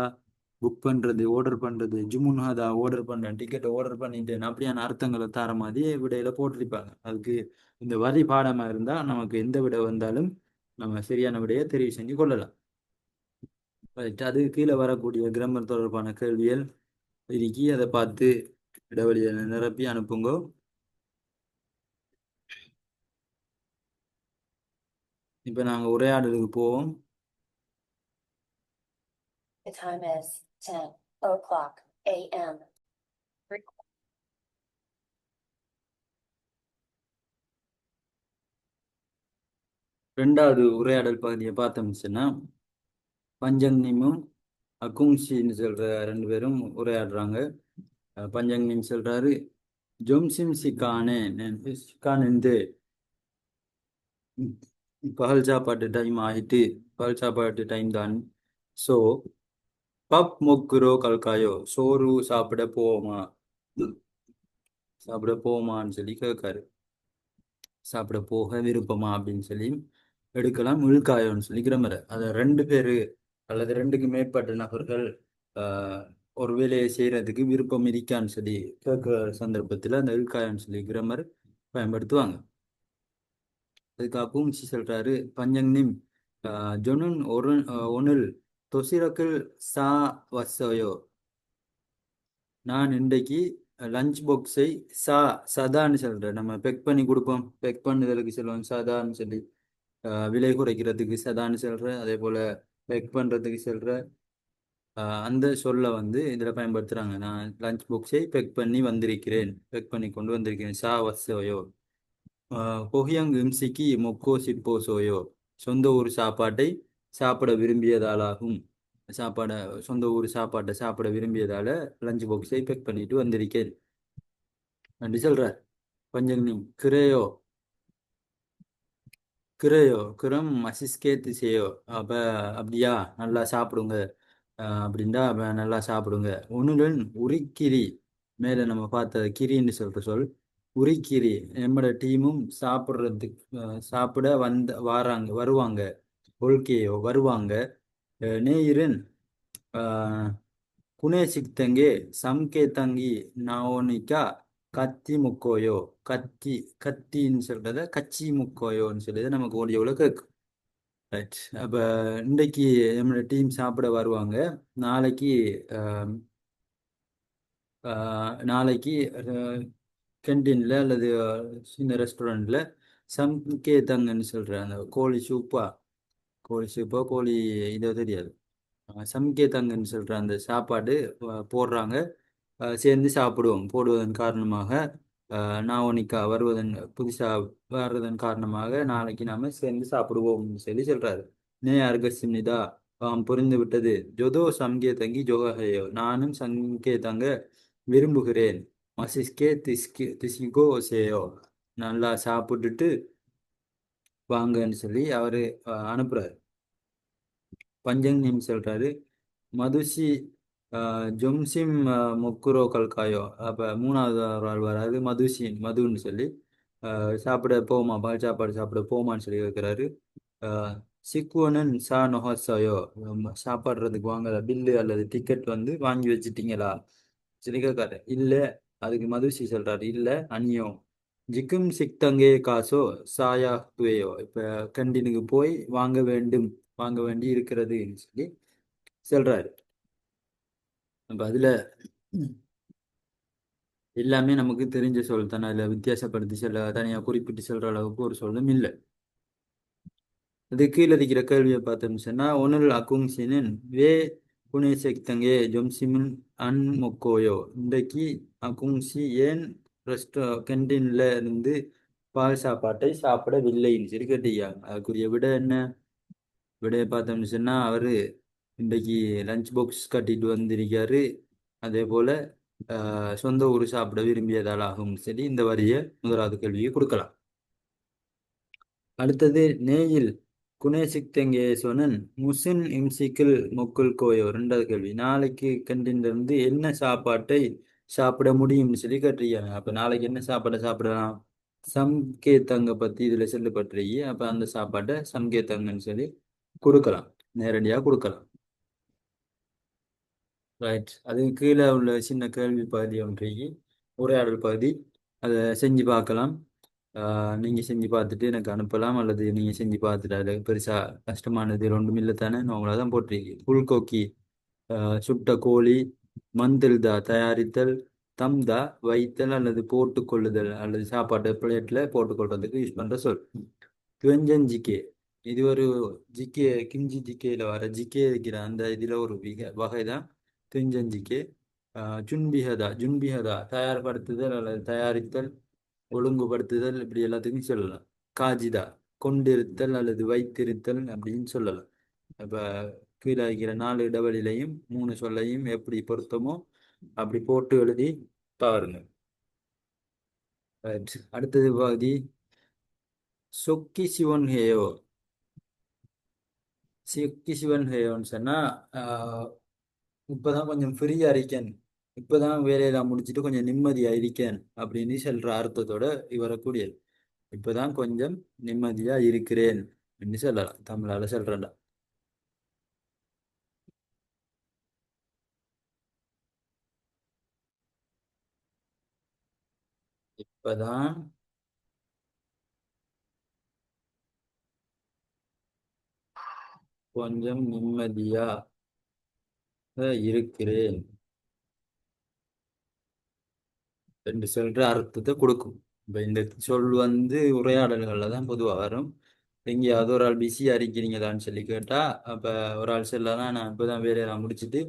புக் பண்றது, ஆர்டர் பண்றது, ஜுமுன்ஹாதா ஆர்டர் பண்றேன், டிக்கெட்டை ஆர்டர் பண்ணிட்டேன் அப்படியான அர்த்தங்களை தர மாதிரி விடையில போட்டிருப்பாங்க. அதுக்கு இந்த வரி பாடமா இருந்தா நமக்கு எந்த விடை வந்தாலும் நம்ம சரியான விடையை தெரிவு செஞ்சு கொள்ளலாம். அது கீழே வரக்கூடிய கிராமர் தொடர்பான கேள்விகள் இருக்கி அதை பார்த்து இடைவெளியை நிரப்பி அனுப்புங்க. இப்போ நாங்கள் உரையாடலுக்கு போவோம். The time is 10 o'clock a.m. ரெண்டாவது உரையாடல் பகுதியை பார்த்தோம்னா பஞ்சங்னிமும் அகுங்ஷின்னு சொல்ற ரெண்டு பேரும் உரையாடுறாங்க. பஞ்சங்னு சொல்றாரு ஜொம்சிம் சிக்கானே சிக்கான் வந்து பகல் சாப்பாட்டு டைம் ஆகிட்டு பகல் சாப்பாட்டு டைம் தான் ஸோ பப் மொக்குரோ கல்காயோ சோறு சாப்பிட போவோமா சாப்பிட போவோமான்னு சொல்லி கேட்காரு சாப்பிட போக விருப்பமா அப்படின்னு சொல்லி எடுக்கலாம் உள்காயம்னு சொல்லி கிரமர் அதை ரெண்டு பேரு அல்லது ரெண்டுக்கு மேற்பட்ட நபர்கள் ஆஹ், ஒரு வேலையை செய்யறதுக்கு விருப்பம் இருக்கான்னு சொல்லி கேட்கிற சந்தர்ப்பத்தில் அந்த இல்காயம்னு சொல்லி கிரமர் பயன்படுத்துவாங்க. அதுக்கு அப்பும்சி சொல்றாரு பஞ்சங்னிம் ஜொனுன் ஒரு ஒனில் தொசிரக்கில் சா வசோயோ நான் இன்றைக்கு லஞ்ச் பாக்ஸை சதான்னு சொல்றேன். நம்ம பெக் பண்ணி கொடுப்போம், பெக் பண்ணுதலுக்கு சொல்லுவோம் சதான்னு சொல்லி. விலை குறைக்கிறதுக்கு சதான்னு சொல்றேன். அதே போல பெக் பண்றதுக்கு சொல்ற அந்த சொல்ல வந்து இதுல பயன்படுத்துறாங்க. நான் லஞ்ச் பாக்ஸை பெக் பண்ணி வந்திருக்கிறேன், பெக் பண்ணி கொண்டு வந்திருக்கிறேன். சா வசோயோ பொஹியங் இம்சிக்கு மொக்கோ சிப்போ சோயோ சொந்த ஊர் சாப்பாட்டை சாப்பிட விரும்பியதாலாகும். சாப்பாடை சொந்த ஊர் சாப்பாட்டை சாப்பிட விரும்பியதால லஞ்ச் பாக்ஸை பெக் பண்ணிட்டு வந்திருக்கேன் அப்படி சொல்றார். கொஞ்சம் நீ கிரேயோ கிரேயோ கிரம் மசிஸ்கே திசையோ அப்ப அப்படியா நல்லா சாப்பிடுங்க அப்படின்டா அப்ப நல்லா சாப்பிடுங்க. ஒன்னுடன் உரிக்கிரி மேல நம்ம பார்த்த கிரின்னு சொல்ற சொல் உரிக்கிரி நம்மட டீமும் சாப்பிட்றதுக்கு சாப்பிட வருவாங்க ஒல்கேயோ வருவாங்க. நேயிரன் குணேசிக்தங்கே சம்கே தங்கி நாவோனிக்கா கத்தி முக்கோயோ கத்தி கத்தின்னு சொல்றத கச்சி முக்கோயோன்னு சொல்லியது நமக்கு ஓடியோவில் கேட்கும். ரைட். அப்போ இன்றைக்கு நம்மளோட டீம் சாப்பிட வருவாங்க. நாளைக்கு நாளைக்கு கேன்டீனில் அல்லது சின்ன ரெஸ்டாரண்ட்டில் சம்கே தங்கன்னு சொல்கிற அந்த கோழி சூப்பா கோழி இதோ தெரியாது சம்கேதங்கன்னு சொல்கிற அந்த சாப்பாடு போடுறாங்க. சேர்ந்து சாப்பிடுவோம். போடுவதன் காரணமாக நாவனிக்கா வருவதன் புதுசாக வர்றதன் காரணமாக நாளைக்கு நாம சேர்ந்து சாப்பிடுவோம்னு சொல்லி சொல்றாரு. நே அர்கசிமிதா புரிந்து விட்டது. ஜொதோ சம்கேதங்கி ஜோகஹயோ நானும் சங்கேதங்க விரும்புகிறேன். மசிஸ்கே திஸ்கிகோ சேயோ நல்லா சாப்பிட்டுட்டு வாங்கன்னு சொல்லி அவரு அனுப்புறாரு. பஞ்சங்னிம் சொல்றாரு மதுசி ஜொம்சிம் முக்குரோ கல்காயோ அப்போ மூணாவது ஒரு ஆள் வராது மதுன்னு சொல்லி சாப்பிட போமா பால் சாப்பாடு சாப்பிட போமான்னு சொல்லி கேட்குறாரு. சிக்குவனன் சா நொஹாசாயோ சாப்பாடுறதுக்கு வாங்குற பில்லு அல்லது டிக்கெட் வந்து வாங்கி வச்சிட்டீங்களா சொல்லி கேட்காரு. இல்லை அதுக்கு மதுசி சொல்றாரு இல்லை அந்நியோ ஜிக்கும் சிக்தங்கே காசோ சாயா துவையோ இப்போ கண்டினுக்கு போய் வாங்க வேண்டி இருக்கிறதுன்னு சொல்லி சொல்றாரு. அப்ப அதுல எல்லாமே நமக்கு தெரிஞ்ச சொல் தானே. அதுல வித்தியாசப்படுத்தி சொல்ல தனியா குறிப்பிட்டு சொல்ற அளவுக்கு ஒரு சொல்லும் இல்லை. அது கீழே இருக்கிற கேள்வியை பார்த்தோம்னு சொன்னா ஒன்னுல் அகுங்சினின் வே புனேசெக்தங்கே ஜொம்சிமின் அன் மொக்கோயோ இன்றைக்கு அகுங்சி ஏன் கேன்டீன்ல இருந்து பால் சாப்பாட்டை சாப்பிடவில்லைன்னு சொல்லி கேட்டீங்க. அதுக்குரிய விட என்ன? விடையை பார்த்தோம்னு சொன்னா அவரு இன்றைக்கு லஞ்ச் பாக்ஸ் கட்டிட்டு வந்திருக்காரு. அதே போல சொந்த ஊர் சாப்பிட விரும்பியதாலாகும் சரி இந்த வரிய முதலாவது கேள்வியை கொடுக்கலாம். அடுத்தது நேயில் குணேசிக்தங்கே சொன்னன் முசின் இம்சிக்கில் முக்குல் கோயோ ரெண்டாவது கேள்வி. நாளைக்கு கண்டின்ல இருந்து என்ன சாப்பாட்டை சாப்பிட முடியும்னு சொல்லி கேட்டிருக்காங்க. அப்ப நாளைக்கு என்ன சாப்பாடை சாப்பிடலாம்? சம்கேத்தங்க பத்தி இதுல சொல்லப்பட்டிருக்கு. அப்ப அந்த சாப்பாட்டை சம்கேத்தங்கன்னு சொல்லி கொடுக்கலாம், நேரடியாக கொடுக்கலாம். ரைட். அது கீழே உள்ள சின்ன கேள்வி பகுதி ஒன்றைக்கு உரையாடல் பகுதி அதை செஞ்சு பார்க்கலாம். நீங்கள் செஞ்சு பார்த்துட்டு எனக்கு அனுப்பலாம் அல்லது நீங்கள் செஞ்சு பார்த்துட்டு அதில் பெருசாக கஷ்டமானது ஒன்றும் இல்லை தானே. உங்களாக தான் போட்டிருக்கு. புல்கோக்கி சுட்ட கோழி மந்தில்தா தயாரித்தல் தம்தா வைத்தல் அல்லது போட்டுக்கொள்ளுதல் அல்லது சாப்பாட்டு பிளேட்டில் போட்டுக்கொள்றதுக்கு யூஸ் பண்ணுற சொல். துவஞ்சன் ஜிகே இது ஒரு ஜிகே கிஞ்சி ஜிகேல வர ஜிகே இருக்கிற அந்த இதில் ஒரு வகை தான் துவஞ்சஞ்சிக்கே. ஜுன்பிஹதா தயார்படுத்துதல் அல்லது தயாரித்தல் ஒழுங்குபடுத்துதல் இப்படி எல்லாத்துக்கும் சொல்லலாம். காஜிதா கொண்டிருத்தல் அல்லது வைத்திருத்தல் அப்படின்னு சொல்லலாம். இப்போ கீழே இருக்கிற 4 இடைவெளியிலையும் 3 சொல்லையும் எப்படி பொருத்தமோ அப்படி போட்டு எழுதி பாருங்க. Right. அடுத்தது பகுதி சொக்கி சிவன் ஹேயோ. சொக்கி சிவன் ஹேயோன்னு சொன்னா ஆஹ், இப்பதான் கொஞ்சம் ஃப்ரீயா இருக்கேன், இப்பதான் வேலையெல்லாம் முடிச்சுட்டு கொஞ்சம் நிம்மதியா இருக்கேன் அப்படின்னு சொல்ற அர்த்தத்தோட வரக்கூடியது. இப்பதான் கொஞ்சம் நிம்மதியா இருக்கிறேன் அப்படின்னு சொல்லலாம், தமிழால சொல்றேன்டா. இப்பதான் கொஞ்சம் நிம்மதியா இருக்கிறேன் என்று சொல்ற அர்த்தத்தை கொடுக்கும். இப்ப இந்த சொல் உரையாடல்கள்ல தான் பொதுவா வரும். எங்கேயாவது ஒரு ஆள் பிஸியா இருக்கிறீங்களான்னு சொல்லி கேட்டா, அப்ப ஒரு ஆள் சொல்லலாம் நான் இப்பதான் வேலையெல்லாம் முடிச்சிட்டு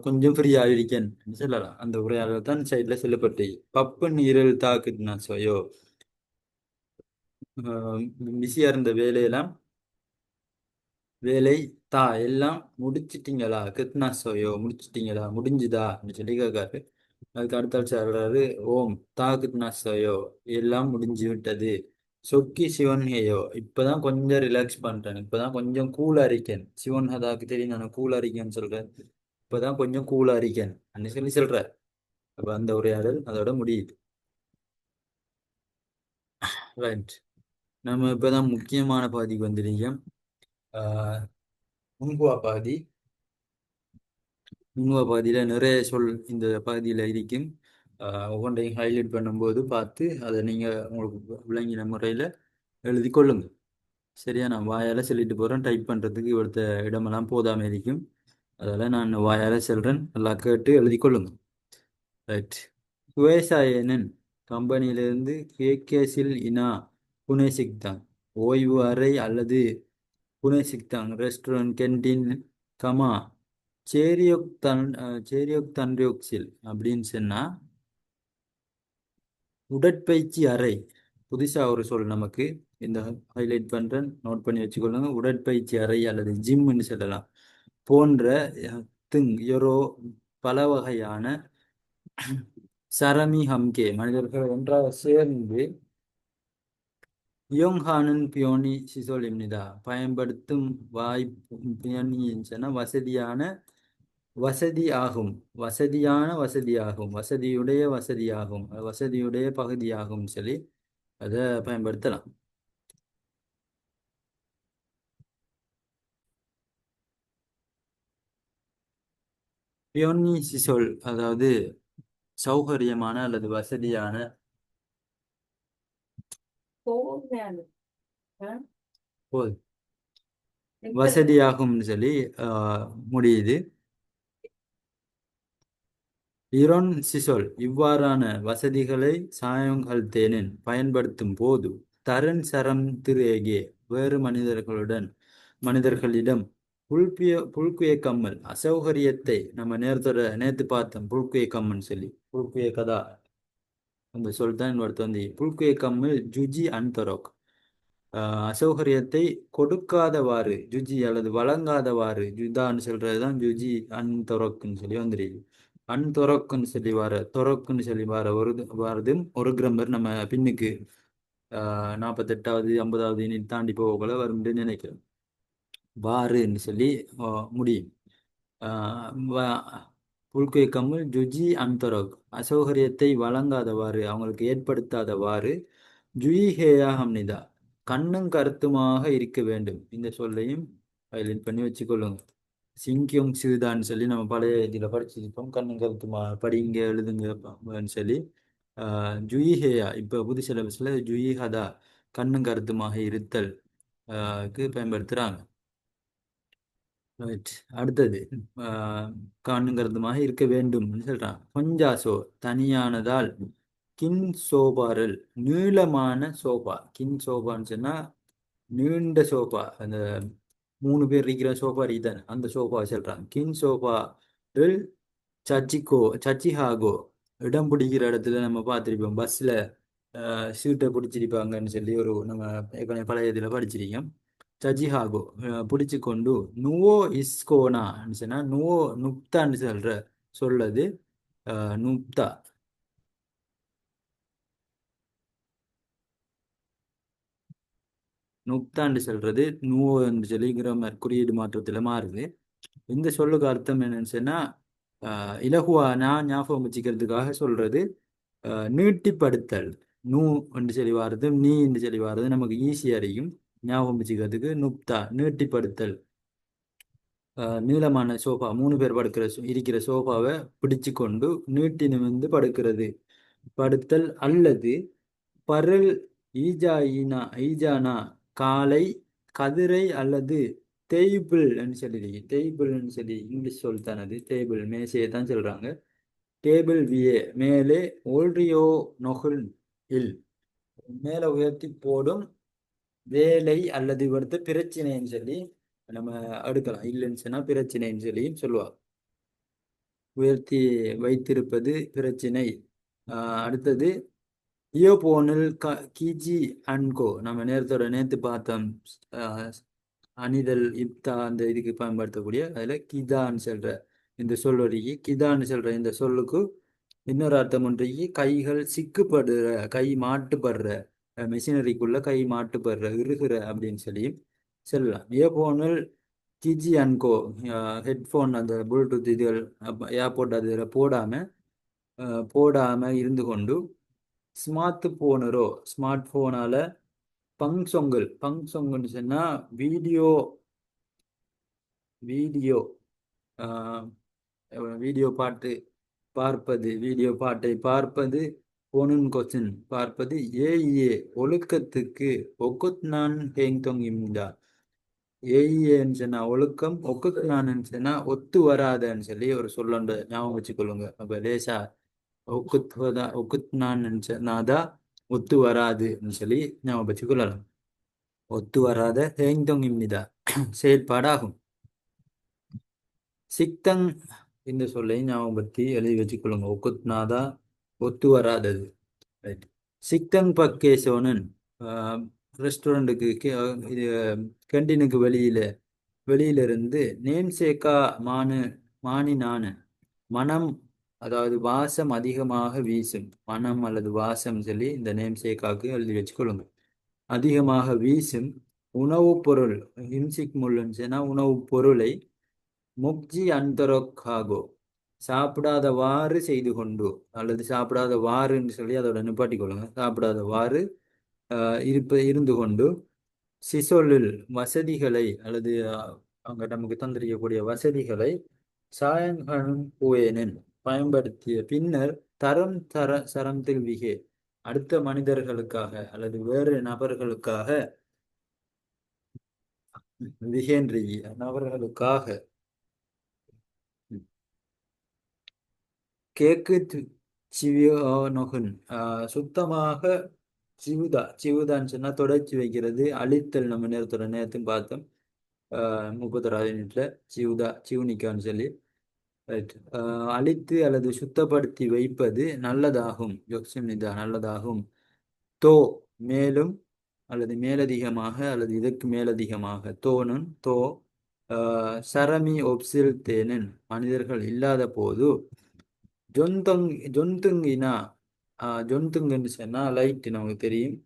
கொஞ்சம் ஃப்ரீயா இருக்கேன் சொல்லலாம். அந்த உரையாடல் தான் சைட்ல சொல்லப்பட்டு பப்புன்னு இரல் தாக்குதுன்னா சோயோ, பிஸியா இருந்த வேலையெல்லாம் வேலை தா எல்லாம் முடிச்சிட்டீங்களா, கிருத்னா சோயோ முடிச்சிட்டீங்களா, முடிஞ்சுதா அப்படின்னு சொல்லி கேட்காரு. அதுக்கு அடுத்த ஆள் சொல்றாரு, ஓம் தா கிருத்னா சோயோ எல்லாம் முடிஞ்சு விட்டது. சொக்கி சிவன் ஹேயோ இப்பதான் கொஞ்சம் ரிலாக்ஸ் பண்றேன், இப்பதான் கொஞ்சம் கூலா இருக்கேன். சிவன் ஹதாக்கு தெரியும் நான் கூலா இருக்கேன்னு சொல்றேன். இப்பதான் கொஞ்சம் கூலா இருக்கேன் அப்படின்னு சொல்லி சொல்றாரு. அப்ப அந்த உரையாடல் அதோட முடியுது. ரைட். நம்ம இப்பதான் முக்கியமான பகுதிக்கு வந்துருக்கோம். ஆஹ் முன்புவா பகுதி. முன்புவா பகுதியில நிறைய சொல் இந்த பகுதியில இருக்கும். ஒவ்வொன்றையும் ஹைலைட் பண்ணும்போது பார்த்து அதை நீங்க உங்களுக்கு விளங்கின முறையில எழுதி கொள்ளுங்க. சரியா, நான் வாயால சொல்லிட்டு போறேன், டைப் பண்றதுக்கு இவ்வளத்த இடமெல்லாம் போதாம இருக்கும். அதெல்லாம் நான் வாயால சொல்றேன், எல்லாம் கேட்டு எழுதி கொள்ளுங்க. ரைட். விவசாயனன் கம்பெனியிலிருந்து கேகேசில் இனா புனே சிக்தாங் ஓய்வு அறை அல்லது புனே சிக்தாங் ரெஸ்டாரண்ட் கேன்டீன் கமா சேரியோக் தன்ரியோக்சில் அப்படின்னு சொன்னா உடற்பயிற்சி அறை. புதுசா ஒரு சொல் நமக்கு, இந்த ஹைலைட் பண்றேன், நோட் பண்ணி வச்சுக்கொள்ளுங்க. உடற்பயிற்சி அறை அல்லது ஜிம்னு சொல்லலாம் போன்ற யொரோ பல வகையான சரமி ஹம்கே மனிதர்கள் ஒன்றாக சேர்ந்து யோங்ஹானன் பியோனி சிசோலிம்னிதா பயன்படுத்தும் வாய்ப்பு பியோனின்னா வசதியான வசதி ஆகும், வசதியான வசதியாகும், வசதியுடைய வசதியாகும், வசதியுடைய பகுதியாகும் சொல்லி அதை பயன்படுத்தலாம். பியோனி சிசோல் அதாவது சௌகரியமான அல்லது வசதியான போது வசதியாகும்னு சொல்லி முடியுது. இரோன் சிசோல் இவ்வாறான வசதிகளை சாயங்கள் தேனின் பயன்படுத்தும் போது தரன் சரம் திரேகே வேறு மனிதர்களிடம் புல்குய கம்மல் அசௌகரியத்தை நம்ம நேத்து பார்த்தோம். புல்குய கம்மல் சொல்லி புல்குய கதா அந்த சொல் தான் புல்குய கம்மல் ஜுஜி அன்தரோக் அசௌகரியத்தை கொடுக்காதவாறு, ஜுஜி அல்லது வழங்காதவாறு, ஜுதான்னு சொல்றதுதான் ஜுஜி அன்தொரக்குன்னு சொல்லி வந்துருக்கு. அன்தொரக்குன்னு சொல்லி தொரக்குன்னு சொல்லி வரதும் ஒரு கிரம்பர் நம்ம பின்னுக்கு 48வது 50வது யூனிட் தாண்டி போகக்குள்ள வரும்னு நினைக்கிறோம். வாருன்னு சொல்லி முடியும். புல்குய கம்மல் ஜுஜி அன்தொரக் அசௌகரியத்தை வழங்காதவாறு, அவங்களுக்கு ஏற்படுத்தாதவாறு, ஜுயிஹேயா ஹம்னிதா கண்ணும் கருத்துமாக இருக்க வேண்டும். இந்த சொல்லையும் ஹைலைட் பண்ணி வச்சுக்கொள்ளுங்க. சிங்கியம் சிறுதான்னு சொல்லி நம்ம பழைய இதில் படிச்சிருப்போம். கண்ணும் கருத்துமா படிங்க எழுதுங்கன்னு சொல்லி ஜுயிஹேயா இப்போ புது சிலபஸில் ஜுயிஹதா கண்ணும் கருத்துமாக இருத்தல் க்கு பயன்படுத்துகிறாங்க. ரைட். அடுத்தது கண்ணும் கருத்துமாக இருக்க வேண்டும்னு சொல்றாங்க. கொஞ்சாசோ தனியானதால் கின் சோபாரல் நீளமான சோபா. கின் சோபான்னு சொன்னா நீண்ட சோபா, அந்த 3 பேர் இருக்கிற சோபா இருக்குதானே அந்த சோபா சொல்றாங்க. கின் சோபா சச்சிஹாகோ இடம் பிடிக்கிற இடத்துல நம்ம பார்த்துருப்போம், பஸ்ல சீட்டை பிடிச்சிருப்பாங்கன்னு சொல்லி ஒரு நம்ம ஏற்கனவே பழைய இதில் படிச்சிருக்கோம். சஜிஹாகோ பிடிச்சு கொண்டு நுவோ இஸ்கோனா சொன்னா நுவோ நுப்தான்னு சொல்ற சொல்லது நுப்தா. நுப்தான்னு சொல்றது நுவோ என்று சொல்லி கிராமர் குறியீடு மாற்றத்துல மாறுது. இந்த சொல்லுக்கு அர்த்தம் என்னன்னு சொன்னா இலகுவா நான் ஞாபகம் வச்சுக்கிறதுக்காக சொல்றது நீட்டிப்படுத்தல். நூ என்று சொல்லி வாரது நீ என்று சொல்லி வாரது நமக்கு ஈஸியா இருக்கும் ஞாபகம் வச்சுக்கிறதுக்கு. நுப்தா நீட்டிப்படுத்தல். நீளமான சோஃபா 3 பேர் படுக்கிற இருக்கிற சோஃபாவை பிடிச்சு கொண்டு நீட்டி நிமிர்ந்து படுக்கிறது. படுத்தல் அல்லது பருள் ஈஜானா காலை கதிரை அல்லது தேய்பிள் சொல்லி தேய்பிள்னு சொல்லி இங்கிலீஷ் சொல் தானது. டேபிள் மேசையை தான் சொல்றாங்க. டேபிள் வியே மேலே ஓல்ரியோ நொகுல் இல் மேலே உயர்த்தி போடும் வேலை அல்லது இவரது பிரச்சனைன்னு சொல்லி நம்ம எடுக்கலாம். இல்லைன்னு சொன்னா பிரச்சனைன்னு சொல்லி சொல்லுவாங்க. உயர்த்தி வைத்திருப்பது பிரச்சனை. அடுத்தது இயோபோனில் கிஜி அன்கோ நம்ம நேரத்து பார்த்தோம். ஆஹ் அணிதல் இப்தா அந்த இதுக்கு பயன்படுத்தக்கூடிய அதில் கிதான்னு சொல்ற இந்த சொல் வரைக்கு கிதான்னு சொல்ற இந்த சொல்லுக்கு இன்னொரு அர்த்தம் ஒன்றைக்கு கைகள் சிக்குப்படுற கை மாட்டுப்படுற மெஷினரிக்குள்ள கை மாட்டுப்படுற இறுகிற அப்படின்னு சொல்லி சொல்லலாம். இயர்போனில் கிஜி அன்கோ ஹெட்ஃபோன் அந்த ப்ளூடூத் இதுகள் ஏர்போர்ட் அதில் போடாம இருந்து கொண்டு ஸ்மார்ட் போனால பங்சொங்கல்னு சொன்னா வீடியோ வீடியோ வீடியோ பாட்டு பார்ப்பது வீடியோ பாட்டை பார்ப்பது பொனுன் கொச்சின் பார்ப்பது ஏஇஏ ஒழுக்கத்துக்கு ஒக்குத் நான் ஹேங்தொங் இம்தா. ஏஇஏன்னு சொன்னா ஒழுக்கம், ஒக்குத் நான் சொன்னா ஒத்து வராதுன்னு சொல்லி ஒரு சொல்லொண்ட ஞாபகம் வச்சுக்கொள்ளுங்க. அப்ப லேசா ஒக்குத் நான் சொன்னாதான் ஒத்து வராதுன்னு சொல்லி ஞாபகம் வச்சுக்கொள்ளலாம். ஒத்து வராத ஹேங்தொங் இம்னிதா செயல்பாடாகும். சிக்தங் இந்த சொல்லை ஞாபகப்படுத்தி எழுதி வச்சுக்கொள்ளுங்க. ஒக்குத்னாதா ஒத்து வராதது. ரைட். சிக்தங் பக்கேசோனன் ரெஸ்டாரண்ட்டுக்கு இது கேண்டீனுக்கு வெளியில இருந்து நேம்சேக்கா மானி நானு மனம் அதாவது வாசம் அதிகமாக வீசும். மனம் அல்லது வாசம் சொல்லி இந்த நேம்சேக்காக்கு எழுதி வச்சுக்கொள்ளுங்க. அதிகமாக வீசும் உணவுப் பொருள் ஹிம்சிக் முள்ளுன்னு உணவுப் பொருளை முக்ஜி அந்தரொக்காகோ சாப்பிடாதவாறு செய்து கொண்டு அல்லது சாப்பிடாதவாறுன்னு சொல்லி அதோட நிப்பாட்டி கொள்ளுங்க. சாப்பிடாதவாறு இருந்து கொண்டு சிசொல்லில் வசதிகளை அல்லது அங்க நமக்கு தந்திரிக்கக்கூடிய வசதிகளை சாயங்காலம் போயேனன் பயன்படுத்திய பின்னர் சரத்தில் விகே அடுத்த மனிதர்களுக்காக அல்லது வேறு நபர்களுக்காக விகேன்றி நபர்களுக்காக கேக்கு சிவியோனொகுன் சுத்தமாக சிவுதான்னு சொன்னா தொடர்ச்சி வைக்கிறது அழித்தல். நம்ம நேரத்தையும் பார்த்தோம் 31வது யூனிட்ல சிவுனிக்கான்னு சொல்லி ரைட். அழித்து அல்லது சுத்தப்படுத்தி வைப்பது நல்லதாகும். யொக்சிம்னிதா நல்லதாகும். தோ மேலும் அல்லது மேலதிகமாக அல்லது இதற்கு மேலதிகமாக தோனும் தோ சரமி ஒப்சில் தேனன் மனிதர்கள் இல்லாத போது ஜொந்தங் ஜொந்துங்கினா ஜொந்துங்கன்னு சொன்னா லைட் நமக்கு தெரியும்.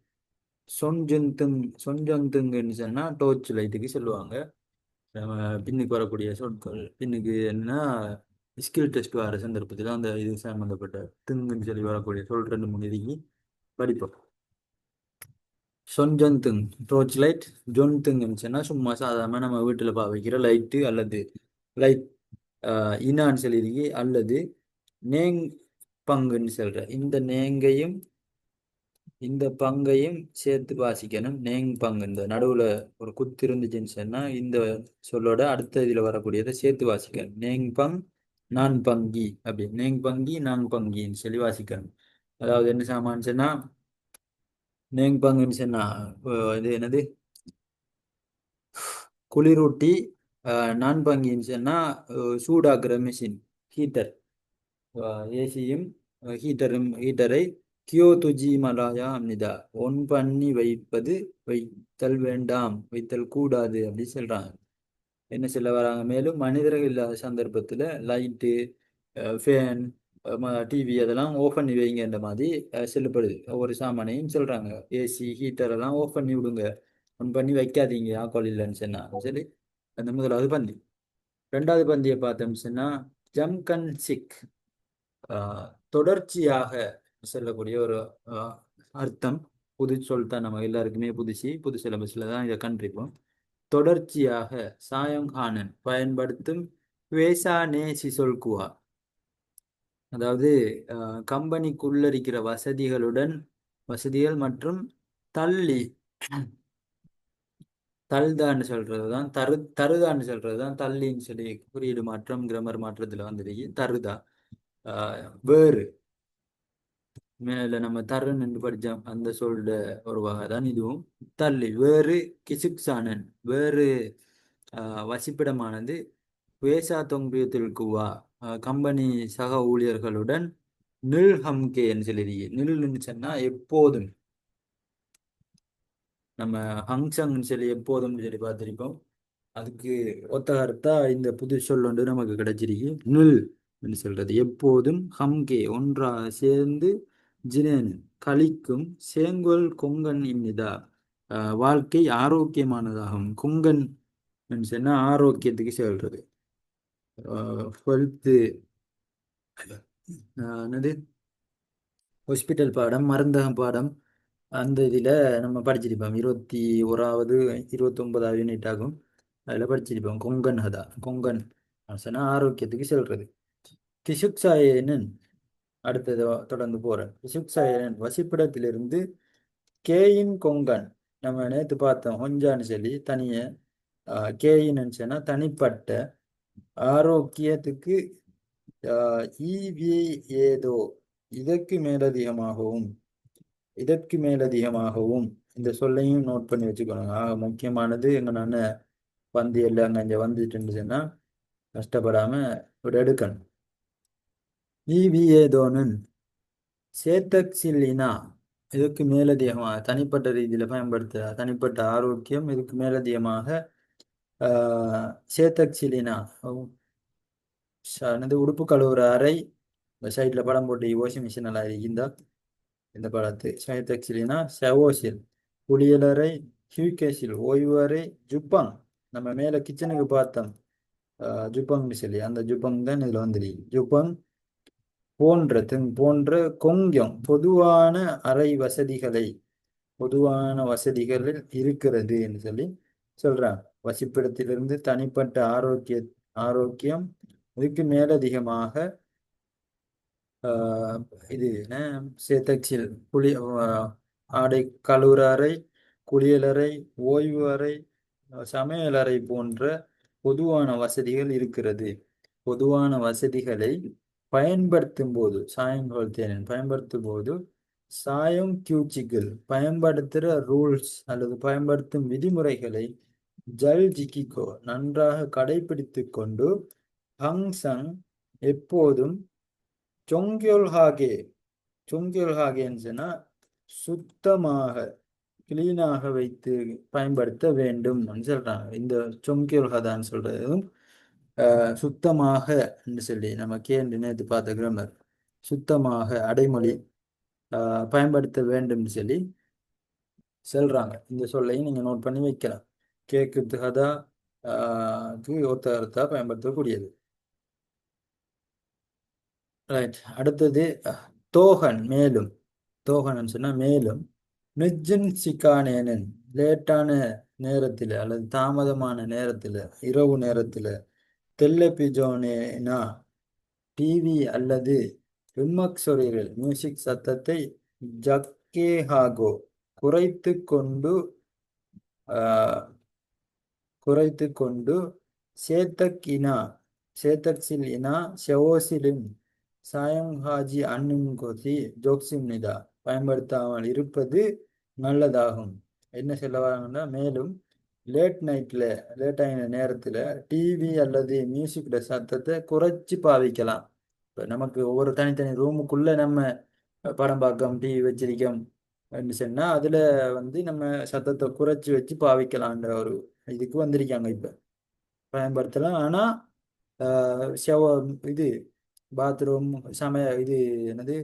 சொஞ்சொந்துங்கன்னு சொன்னா டோர்ச் லைட்டுக்கு சொல்லுவாங்க. நம்ம பின்னுக்கு வரக்கூடிய சொற்கள் பின்னுக்கு என்ன ஸ்கில் டெஸ்ட் வர சந்தர்ப்பத்தில் அந்த இது சம்பந்தப்பட்ட திங்குன்னு சொல்லி வரக்கூடிய சொல் 2 3 இதுக்கு படிப்போம். சொஞ்சொந்துங் டோர்ச் லைட். ஜொந்துங்கன்னு சொன்னா சும்மா சாதாரண நம்ம வீட்டில் வைக்கிற லைட்டு அல்லது லைட் இனான்னு சொல்லியிருக்கு. அல்லது நேங் பங்குன்னு சொல்ற இந்த பங்கையும் சேர்த்து வாசிக்கணும். நேங் பங்கு இந்த நடுவுல ஒரு குத்து இருந்துச்சுன்னு சொன்னா இந்த சொல்லோட அடுத்த இதுல வரக்கூடியதை சேர்த்து வாசிக்கணும். நேங் பங் நான் பங்கி அப்படி நேங் பங்கி நான் பங்கின்னு சொல்லி வாசிக்கணும். அதாவது என்ன சாமான்னு சொன்னா நேங் பங்குன்னு சொன்னா இது என்னது குளிரூட்டி. நான் பங்கின்னு சொன்னா சூடாக்குற மிஷின் ஹீட்டர். ஏசியும் ஹீட்டரை கியோ துஜி மலாயா அம்னிதா ஒன் பண்ணி வைத்தல் வேண்டாம், வைத்தல் கூடாது அப்படி சொல்றாங்க. என்ன சொல்ல வராங்க? மேலும் மனிதர்கள் இல்லாத சந்தர்ப்பத்துல லைட்டு, ஃபேன், டிவி அதெல்லாம் ஆஃப் பண்ணி வைங்கன்ற மாதிரி சொல்லப்படுது. ஒவ்வொரு சாமானையும் சொல்றாங்க. ஏசி ஹீட்டர் எல்லாம் ஆஃப் பண்ணி விடுங்க, ஆன் பண்ணி வைக்காதீங்க ஆக்கள் இல்லைன்னு சொன்னா சரி. அந்த முதலாவது பந்தி. ரெண்டாவது பந்தியை பார்த்தோம்னு சொன்னா ஜம்கன் சிக், தொடர்ச்சியாக சொல்லக்கூடிய ஒரு ஆஹ், அர்த்தம். புது சொல் தான், நம்ம எல்லாருக்குமே புது சிலபஸ்ல தான் இதை கண்டிருப்போம். தொடர்ச்சியாக சாயங்கானன் பயன்படுத்தும் வேசானே சிசொல்குவா, அதாவது கம்பெனிக்குள்ள இருக்கிற வசதிகள் மற்றும் தள்ளி, தல்தான்னு சொல்றதுதான் தருதான்னு சொல்றதுதான் தள்ளின்னு சொல்லி குறியீடு மாற்றம் கிராமர் மாற்றத்துல வந்துருக்கு. தருதா வேறு, மேல நம்ம தருன்னு படிச்சோம் அந்த சொல்ற ஒரு வகை தான் இதுவும். தள்ளி வேறு. கிசுக்சானன் வேறு, வசிப்பிடமானது. வேசா தொங்கியத்தில் குவா, கம்பெனி சக ஊழியர்களுடன். நில் ஹம்கேன்னு சொல்லி, நில்லுன்னு சொன்னா எப்போதும். நம்ம ஹங்சங்னு சொல்லி எப்போதும்னு சொல்லி பார்த்திருப்போம். அதுக்கு ஒத்த கருத்தா இந்த புது சொல் ஒன்று நமக்கு கிடைச்சிருக்கு. நில் என்று சொல்றது எப்போதும். ஹம்கே ஒன்றாக சேர்ந்து. ஜினேன் கழிக்கும். சேங்கோல் கொங்கன் இம்மிதா, வாழ்க்கை ஆரோக்கியமானதாகும். கொங்கன் சொன்னா ஆரோக்கியத்துக்கு சொல்றது. ஹெல்த்து, என்னது, ஹாஸ்பிட்டல் பாடம், மருந்தகம் பாடம், அந்த இதில் நம்ம படிச்சிருப்போம். 21வது 29வது யூனிட் ஆகும். அதில் படிச்சிருப்போம். கொங்கன் ஹதா, கொங்கன் சொன்னா ஆரோக்கியத்துக்கு சொல்றது. கிசுக்சாயனன், அடுத்தது தொடர்ந்து போறேன். கிசுக்சாயனன் வசிப்பிடத்திலிருந்து. கேயின் கொங்கன், நம்ம நேற்று பார்த்தோம் ஹொஞ்சான்னு சொல்லி தனிய. கேயின் சொன்னா தனிப்பட்ட. ஆரோக்கியத்துக்கு ஈவி ஏதோ, இதற்கு மேலதிகமாகவும். இதற்கு மேலதிகமாகவும் இந்த சொல்லையும் நோட் பண்ணி வச்சுக்கணும். முக்கியமானது. எங்க நான் பந்து எல்லாம் அங்கே வந்துட்டு இருந்துச்சுன்னா கஷ்டப்படாம ஒரு எடுக்கணும். ஈவி ஏதோனும் சேத்தக்சில்லினா, இதுக்கு மேலதிகமாக தனிப்பட்ட ரீதியில் பயன்படுத்த தனிப்பட்ட ஆரோக்கியம் இதுக்கு மேலதிகமாக. சேத்தக்சிலினா என்னது, உடுப்பு கழுவுற அறை. இந்த சைட்ல படம் போட்டு வாஷிங் மிஷின் எல்லாம் இருந்தா இந்த படத்து சைத்தக்சிலினா செவோசில் குளியலறை. ஹியூகேசில் ஓய்வு அறை. ஜுப்பாங், நம்ம மேல கிச்சனுக்கு பார்த்தோம் ஜுப்பங்னு சொல்லி, அந்த ஜுப்பங் தான் இதுல வந்துருக்கு. ஜுப்பங் போன்ற கொங்கம் பொதுவான வசதிகளில் இருக்கிறது என்று சொல்லி சொல்றாங்க. வசிப்பிடத்திலிருந்து தனிப்பட்ட ஆரோக்கியம் இதுக்கு மேலதிகமாக. ஆஹ் இது என்ன, சேத்தச்சில் ஆடை கழுவுற அறை, குளியலறை, ஓய்வு அறை, சமையலறை போன்ற பொதுவான வசதிகள் இருக்கிறது. பொதுவான வசதிகளை பயன்படுத்தும் போது, சாயங்கால தேனன் பயன்படுத்தும் போது. சாயம் கியூச்சிகள் பயன்படுத்துகிற ரூல்ஸ் அல்லது பயன்படுத்தும் விதிமுறைகளை ஜல் ஜிகிகோ நன்றாக கடைபிடித்து கொண்டு. ஹங்சங் எப்போதும். சொங்கியல்ஹாகேன்னு சொன்னா சுத்தமாக, கிளீனாக வைத்து பயன்படுத்த வேண்டும் சொல்றாங்க. இந்த சொங்கியல்ஹாதான்னு சொல்றதும் சுத்தமாக என்று சொல்லி நம்ம நேற்று பார்த்த கிராமர். சுத்தமாக அடைமொழி பயன்படுத்த வேண்டும் சொல்லி சொல்றாங்க. இந்த சொல்லையும் நீங்க நோட் பண்ணி வைக்கலாம். கேக்கு ஹதா ஒத்த கருத்தா பயன்படுத்தக்கூடியது. ரைட். அடுத்தது தோகன் மேலும். தோகன் சொன்னா மேலும். நிஜ்ஜன் சிக்கானேனன் லேட்டான நேரத்தில் அல்லது தாமதமான நேரத்தில், இரவு நேரத்தில். தெல்லபிஜோனேனா டிவி அல்லது ரிமக்ஸொரிகள் மியூசிக் சத்தத்தை ஜக்கேஹாகோ குறைத்து கொண்டு. குறைத்து கொண்டு. சேத்தக் சேத்தக்சில் இனா ஷெவோசிலின் சாயங்ஹாஜி அன்னுங்கொசி ஜோக்சிம்னிதா பயன்படுத்தாமல் இருப்பது நல்லதாகும். என்ன சொல்ல வராங்கன்னா, மேலும் லேட்டான நேரத்தில் டிவி அல்லது மியூசிக்கோட சத்தத்தை குறைச்சி பாவிக்கலாம். இப்போ நமக்கு ஒவ்வொரு தனித்தனி ரூமுக்குள்ள நம்ம படம் பார்க்க டிவி வச்சிருக்கோம் சொன்னா அதுல நம்ம சத்தத்தை குறைச்சி வச்சு பாவிக்கலான்ற ஒரு இதுக்கு வந்திருக்காங்க இப்ப பயன்படுத்தலாம். ஆனா ஷவ இது பாத்ரூம் இது என்னது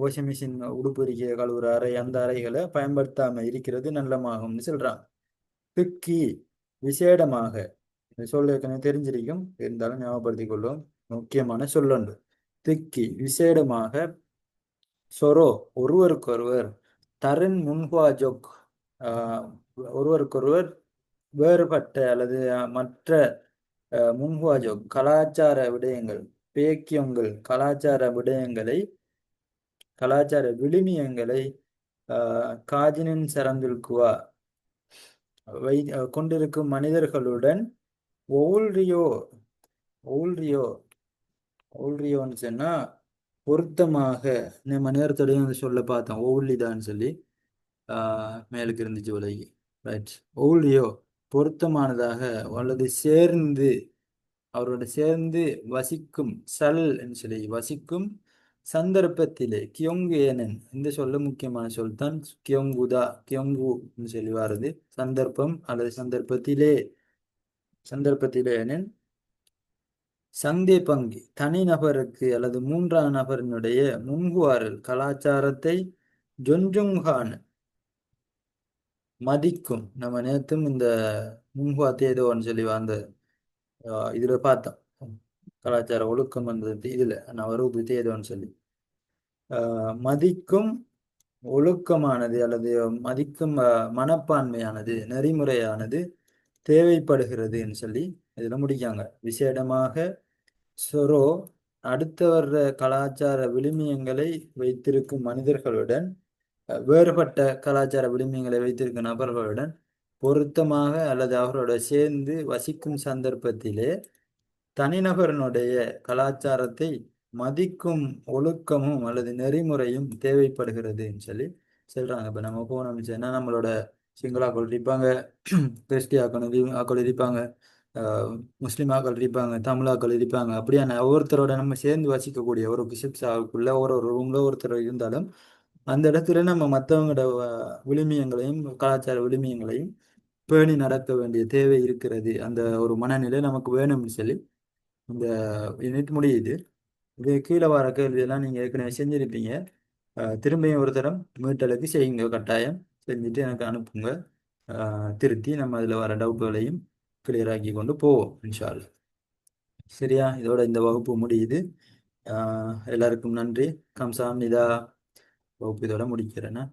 வாஷிங் மிஷின் உடுப்பு இருக்க கழுவுற அறை அந்த அறைகளை பயன்படுத்தாம இருக்கிறது நல்லமாகும்னு சொல்றாங்க. திக்கி விசேடமாக இந்த சொல் ஏற்கனவே தெரிஞ்சிருக்கும், இருந்தாலும் ஞாபகப்படுத்திக் கொள்வோம். முக்கியமான சொல்லொன்று. திக்கி விசேடமாக சொரோ ஒருவருக்கொருவர் தரன் முன்ஹுவா ஜொக் ஆஹ் ஒருவருக்கொருவர் வேறுபட்ட அல்லது மற்ற முன்ஹுவா ஜொக் கலாச்சார விடயங்கள் பேக்கியங்கள் கலாச்சார விழுமியங்களை காஜினின் சரந்தில்குவா கொண்டிருக்கும் மனிதர்களுடன் ஒவுல்ரியோ ஒவுல்ரியோ ஒவுல்ரியோன்னு சொன்னா பொருத்தமாக நம்ம நேரத்தோடையும் வந்து சொல்ல பார்த்தோம் ஒவுல்லிதான்னு சொல்லி மேலுக்கு இருந்துச்சு உலகி. ரைட். ஒவுல்ரியோ பொருத்தமானதாக அல்லது சேர்ந்து அவரோட சேர்ந்து வசிக்கும் என்று சொல்லி வசிக்கும் சந்தர்ப்பத்திலே கியோங்கு ஏனன் இந்த சொல்ல முக்கியமான சொல் தான் கியோங்கு சொல்லி வாருது. சந்தர்ப்பம் அல்லது சந்தர்ப்பத்திலே ஏனென் சந்தே பங்கு தனிநபருக்கு அல்லது மூன்றாம் நபரினுடைய முன்குவாரல் கலாச்சாரத்தை ஜொஞ்சுங்கான் மதிக்கும். நம்ம நேத்தும் இந்த முன்குவா தேதோன்னு சொல்லி அந்த இதுல பார்த்தோம். கலாச்சார ஒழுக்கம் வந்தது இதுல நான் வருவது தேதோன்னு சொல்லி மதிக்கும் ஒழுக்கமானது அல்லது மதிக்கும் மனப்பான்மையானது நெறிமுறையானது தேவைப்படுகிறதுன்னு சொல்லி இதுல முடிக்காங்க. விசேடமாக சொரோ அடுத்த வர்ற கலாச்சார விழுமியங்களை வைத்திருக்கும் மனிதர்களுடன் வேறுபட்ட கலாச்சார விழுமியங்களை வைத்திருக்கும் நபர்களுடன் பொருத்தமாக அல்லது அவரோட சேர்ந்து வசிக்கும் சந்தர்ப்பத்திலே தனிநபரனுடைய கலாச்சாரத்தை மதிக்கும் ஒழுக்கமும் அல்லது நெறிமுறையும் தேவைப்படுகிறதுன்னு சொல்லி சொல்றாங்க. இப்ப நம்ம போனோம்னு சொன்னா நம்மளோட சிங்களாக்கள் இருப்பாங்க, கிறிஸ்டியாக்கள் இருப்பாங்க, முஸ்லிமாக்கள் இருப்பாங்க, தமிழாக்கள் இருப்பாங்க. அப்படியான ஒவ்வொருத்தரோட நம்ம சேர்ந்து வசிக்கக்கூடிய ஒரு கிசிப்ஸாவுக்குள்ள ஒரு ரூம்ல ஒருத்தர் இருந்தாலும் அந்த இடத்துல நம்ம மற்றவங்களோட விழுமியங்களையும் கலாச்சார விழுமியங்களையும் பேணி நடக்க வேண்டிய தேவை இருக்கிறது. அந்த ஒரு மனநிலை நமக்கு வேணும்னு சொல்லி இந்த யூனிட் முடியுது. இது கீழே வர கேள்வியெல்லாம் நீங்கள் ஏற்கனவே செஞ்சிருப்பீங்க. திரும்பியும் ஒரு தரம் மீட்டலுக்கு செய்யுங்க, கட்டாயம் செஞ்சுட்டு எனக்கு அனுப்புங்க. திருத்தி நம்ம அதில் வர டவுட்டுகளையும் கிளியர் ஆக்கி கொண்டு போவோம் இன்ஷா அல்லாஹ். சரியா? இதோட இந்த வகுப்பு முடியுது. எல்லாருக்கும் நன்றி. கம்சாம் நிதா. வகுப்பு இதோட முடிக்கிறேன்னா